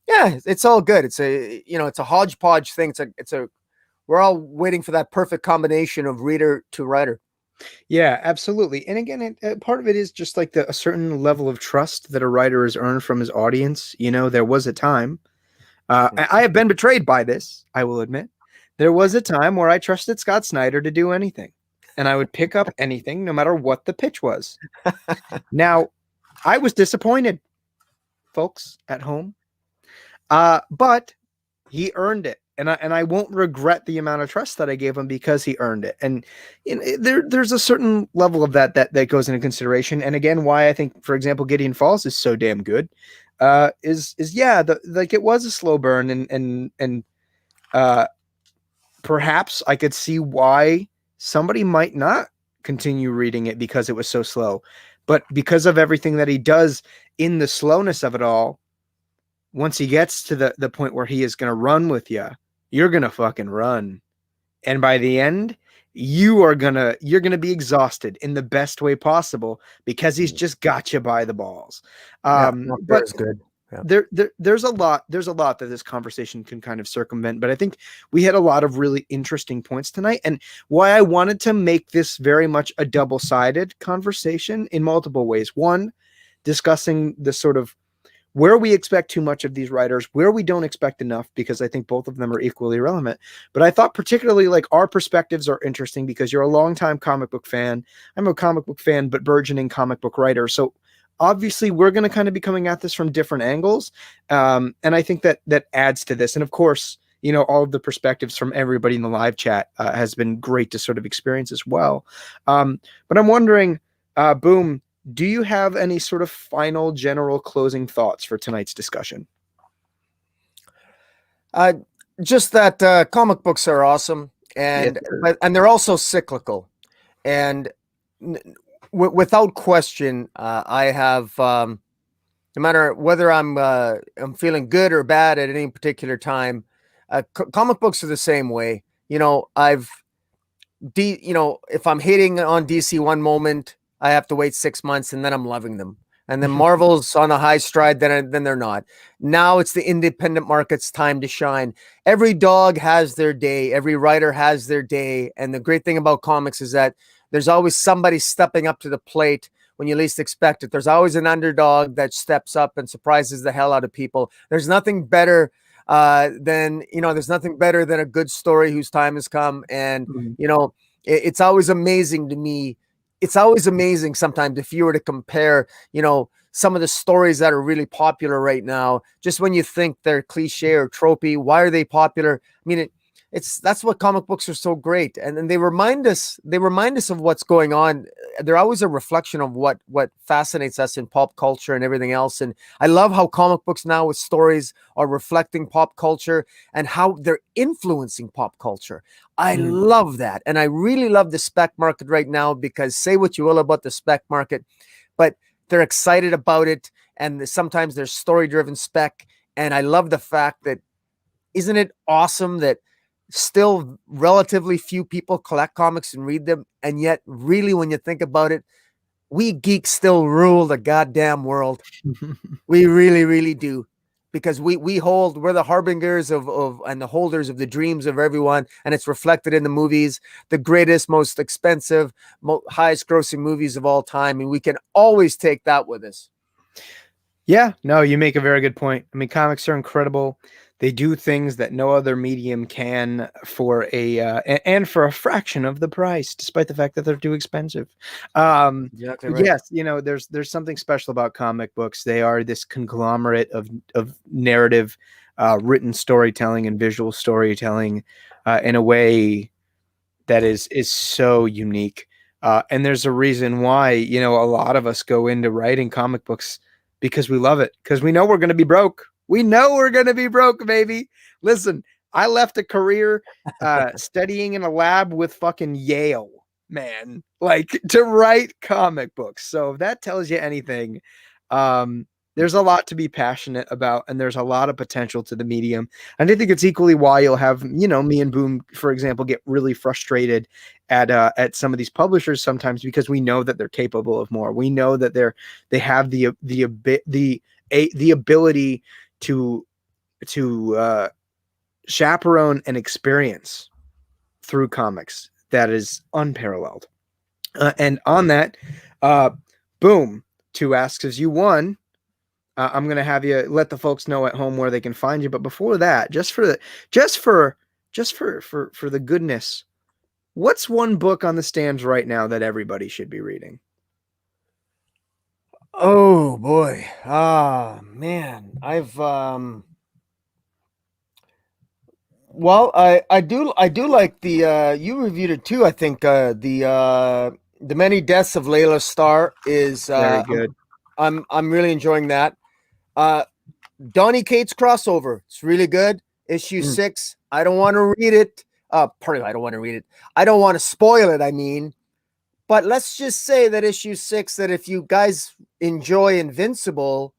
yeah, it's all good. It's a hodgepodge thing. We're all waiting for that perfect combination of reader to writer. Yeah, absolutely. And again, part of it is just like a certain level of trust that a writer has earned from his audience. There was a time, I have been betrayed by this, I will admit. There was a time where I trusted Scott Snyder to do anything, and I would pick up anything no matter what the pitch was. Now, I was disappointed, folks at home, but he earned it. And I won't regret the amount of trust that I gave him because he earned it. And there's a certain level of that goes into consideration. And again, why I think, for example, Gideon Falls is so damn good, is it was a slow burn, and perhaps I could see why somebody might not continue reading it because it was so slow. But because of everything that he does in the slowness of it all, once he gets to the point where he is going to run with you, you're going to fucking run. And by the end, you're going to be exhausted in the best way possible because he's just got you by the balls. But it's good. Yeah. There's a lot that this conversation can kind of circumvent, but I think we had a lot of really interesting points tonight, and why I wanted to make this very much a double-sided conversation in multiple ways. One, discussing the sort of where we expect too much of these writers, where we don't expect enough, because I think both of them are equally relevant. But I thought particularly like our perspectives are interesting because you're a longtime comic book fan. I'm a comic book fan, but burgeoning comic book writer. So obviously we're going to kind of be coming at this from different angles. And I think that adds to this. And of course, all of the perspectives from everybody in the live chat has been great to sort of experience as well. But I'm wondering, Boom, do you have any sort of final general closing thoughts for tonight's discussion? Just that comic books are awesome, and they're also cyclical, and without question, I have no matter whether I'm feeling good or bad at any particular time, comic books are the same way. If I'm hating on DC one moment, I have to wait 6 months, and then I'm loving them. And then Marvel's on a high stride, then they're not. Now it's the independent market's time to shine. Every dog has their day. Every writer has their day. And the great thing about comics is that there's always somebody stepping up to the plate when you least expect it. There's always an underdog that steps up and surprises the hell out of people. There's nothing better than a good story whose time has come. And, it's always amazing to me. It's always amazing sometimes if you were to compare, some of the stories that are really popular right now, just when you think they're cliche or tropey, why are they popular? I mean, that's what comic books are so great. And then they remind us of what's going on. They're always a reflection of what fascinates us in pop culture and everything else. And I love how comic books now with stories are reflecting pop culture and how they're influencing pop culture. I love that. And I really love the spec market right now, because say what you will about the spec market, but they're excited about it. And sometimes there's story-driven spec. And I love the fact that, isn't it awesome that still relatively few people collect comics and read them, and yet really when you think about it, we geeks still rule the goddamn world. We really, really do. because we're the harbingers of and the holders of the dreams of everyone, and it's reflected in the movies, the greatest, most expensive, highest grossing movies of all time, and we can always take that with us. Yeah, no, you make a very good point. I mean, comics are incredible. They do things that no other medium can for and for a fraction of the price, despite the fact that they're too expensive. Exactly But right. yes, there's something special about comic books. They are this conglomerate of narrative, written storytelling and visual storytelling, in a way that is so unique. And there's a reason why, a lot of us go into writing comic books because we love it, because we know we're going to be broke. We know we're going to be broke, baby. Listen, I left a career studying in a lab with fucking Yale, man, like to write comic books. So if that tells you anything, there's a lot to be passionate about, and there's a lot of potential to the medium. And I think it's equally why you'll have, me and Boom, for example, get really frustrated at some of these publishers sometimes, because we know that they're capable of more. We know that they have the ability to chaperone an experience through comics that is unparalleled. And on that, Boom, 2 asks as you won. I'm gonna have you let the folks know at home where they can find you. But before that, just for the goodness, what's one book on the stands right now that everybody should be reading? Oh boy. Man. Well, I do like the you reviewed it too, I think. The Many Deaths of Layla Starr is Very good. I'm really enjoying that. Uh Donny Cates crossover. It's really good. Issue Mm. 6. I don't want to read it. Pardon, I don't want to read it. I don't want to spoil it, I mean. But let's just say that issue 6, that if you guys enjoy Invincible,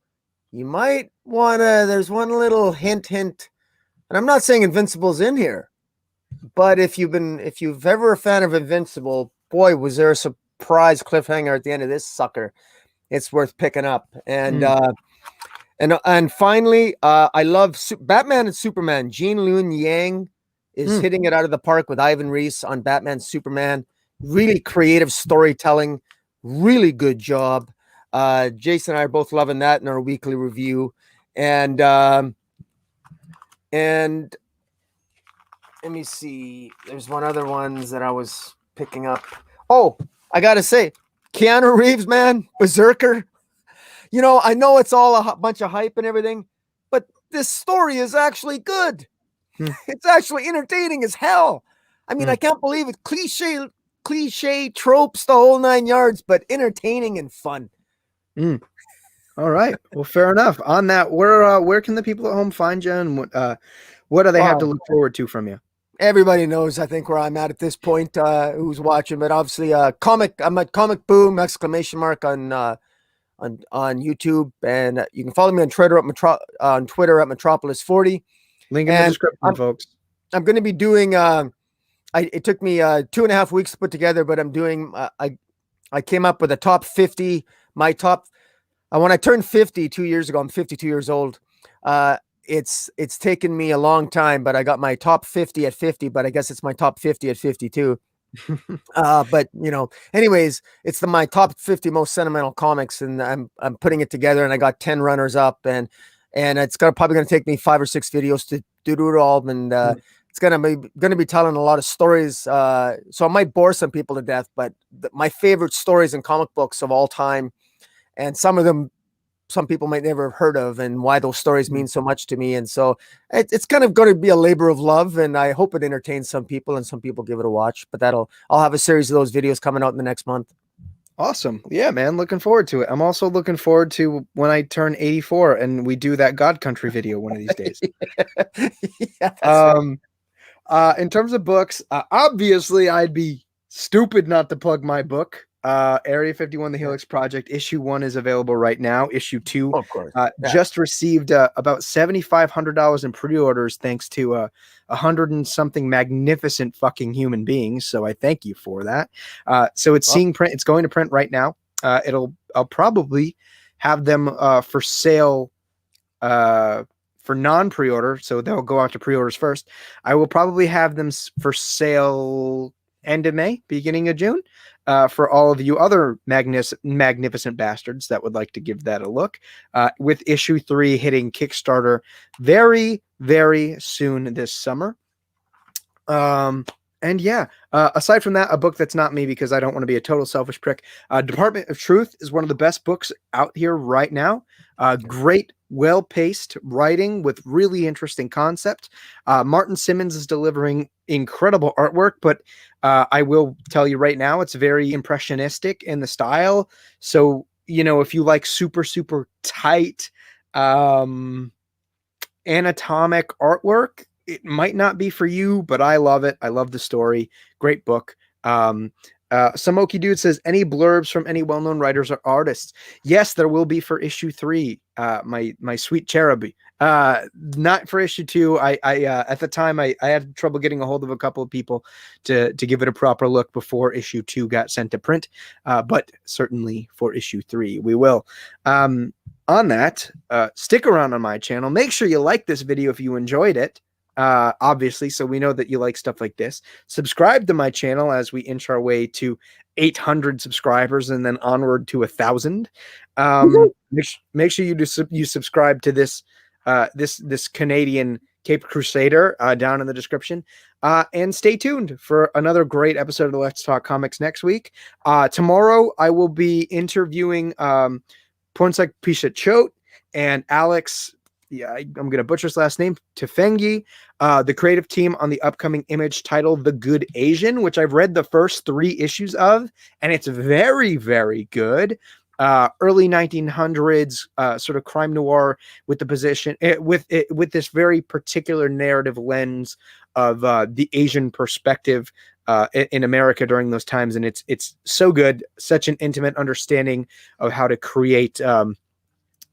you might want to, there's one little hint, and I'm not saying Invincible's in here, but if you've ever a fan of Invincible, boy, was there a surprise cliffhanger at the end of this sucker. It's worth picking up. And and finally, I love Batman and Superman. Gene Luen Yang is hitting it out of the park with Ivan Reis on Batman Superman. Really creative storytelling, really good job. Jason and I are both loving that in our weekly review. And let me see. There's one other ones that I was picking up. Oh, I gotta say, Keanu Reeves, man, Berserker. I know it's all a bunch of hype and everything, but this story is actually good. It's actually entertaining as hell. I mean, I can't believe it. Cliche tropes, the whole 9 yards, but entertaining and fun. All right. Well, fair enough. On that, where can the people at home find you, and what do they have to look forward to from you? Everybody knows, I think, where I'm at this point, who's watching, but obviously, I'm at Comic Boom ! On YouTube, and you can follow me on Twitter at Metropolis40. Link in the description, folks. I'm going to be doing. It took me 2.5 weeks to put together, but I'm doing. I came up with a top 50. My top. When I turned 50 2 years ago, I'm 52 years old. It's taken me a long time, but I got my top 50 at 50. But I guess it's my top 50 at 52. But anyways, it's my top 50 most sentimental comics, and I'm putting it together, and I got 10 runners up, and it's probably going to take me 5 or 6 videos to do it all, and it's going to be telling a lot of stories. So I might bore some people to death, but my favorite stories in comic books of all time, and some of them some people might never have heard of, and why those stories mean so much to me. And so it's kind of going to be a labor of love, and I hope it entertains some people, and some people give it a watch. But I'll have a series of those videos coming out in the next month. Awesome. Yeah, man. Looking forward to it. I'm also looking forward to when I turn 84 and we do that God Country video one of these days. Yeah, right. In terms of books, obviously I'd be stupid not to plug my book. Area 51, The Helix Project. Issue 1 is available right now. Issue 2 of course, just received about $7,500 in pre-orders, thanks to 100 and something magnificent fucking human beings. So I thank you for that. So it's seeing print. It's going to print right now. I'll probably have them for sale for non-pre-order, so they'll go out to pre-orders first. I will probably have them for sale end of May, beginning of June, for all of you other magnificent bastards that would like to give that a look, with issue 3 hitting Kickstarter very, very soon this summer. And yeah, aside from that, a book that's not me because I don't want to be a total selfish prick. Department of Truth is one of the best books out here right now. Great, well-paced writing with really interesting concept. Martin Simmons is delivering incredible artwork, but I will tell you right now, it's very impressionistic in the style. So, you know, if you like super, super tight anatomic artwork, it might not be for you, but I love it. I love the story. Great book. Samoki Dude says, any blurbs from any well-known writers or artists? Yes, there will be for issue 3. My sweet cherubi. Not for issue 2. I at the time I had trouble getting a hold of a couple of people to give it a proper look before issue 2 got sent to print. But certainly for issue 3, we will. On that, stick around on my channel. Make sure you like this video if you enjoyed it. Obviously, so we know that you like stuff like this. Subscribe to my channel as we inch our way to 800 subscribers and then onward to 1,000. Make sure you subscribe to this this Canadian Cape Crusader down in the description. And stay tuned for another great episode of the Let's Talk Comics next week. Tomorrow I will be interviewing Pornsak Pisachot and Alex. Yeah, I'm going to butcher his last name, Tefengi, the creative team on the upcoming Image title, The Good Asian, which I've read the first 3 issues of, and it's very, very good. Early 1900s sort of crime noir with the position, with this very particular narrative lens of the Asian perspective in America during those times, and it's so good, such an intimate understanding of how to create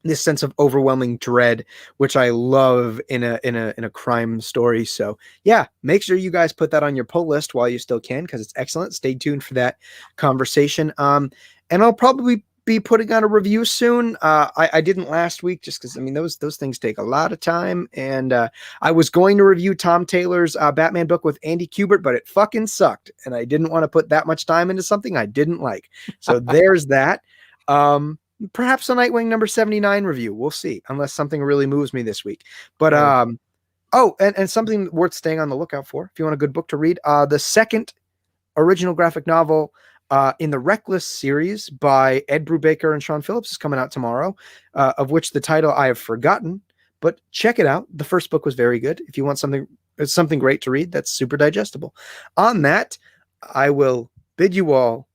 this sense of overwhelming dread, which I love in a crime story. So yeah, make sure you guys put that on your pull list while you still can, because it's excellent. Stay tuned for that conversation. And I'll probably be putting out a review soon. I didn't last week just because, I mean, those things take a lot of time. And I was going to review Tom Taylor's Batman book with Andy Kubert, but it fucking sucked. And I didn't want to put that much time into something I didn't like. So there's that. Perhaps a Nightwing number 79 review. We'll see, unless something really moves me this week. But oh, and something worth staying on the lookout for if you want a good book to read. The second original graphic novel in the Reckless series by Ed Brubaker and Sean Phillips is coming out tomorrow, of which the title I have forgotten. But check it out. The first book was very good. If you want something great to read that's super digestible. On that, I will bid you all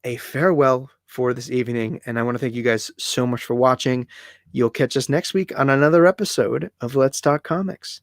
a farewell for this evening, and I want to thank you guys so much for watching. You'll catch us next week on another episode of Let's Talk Comics.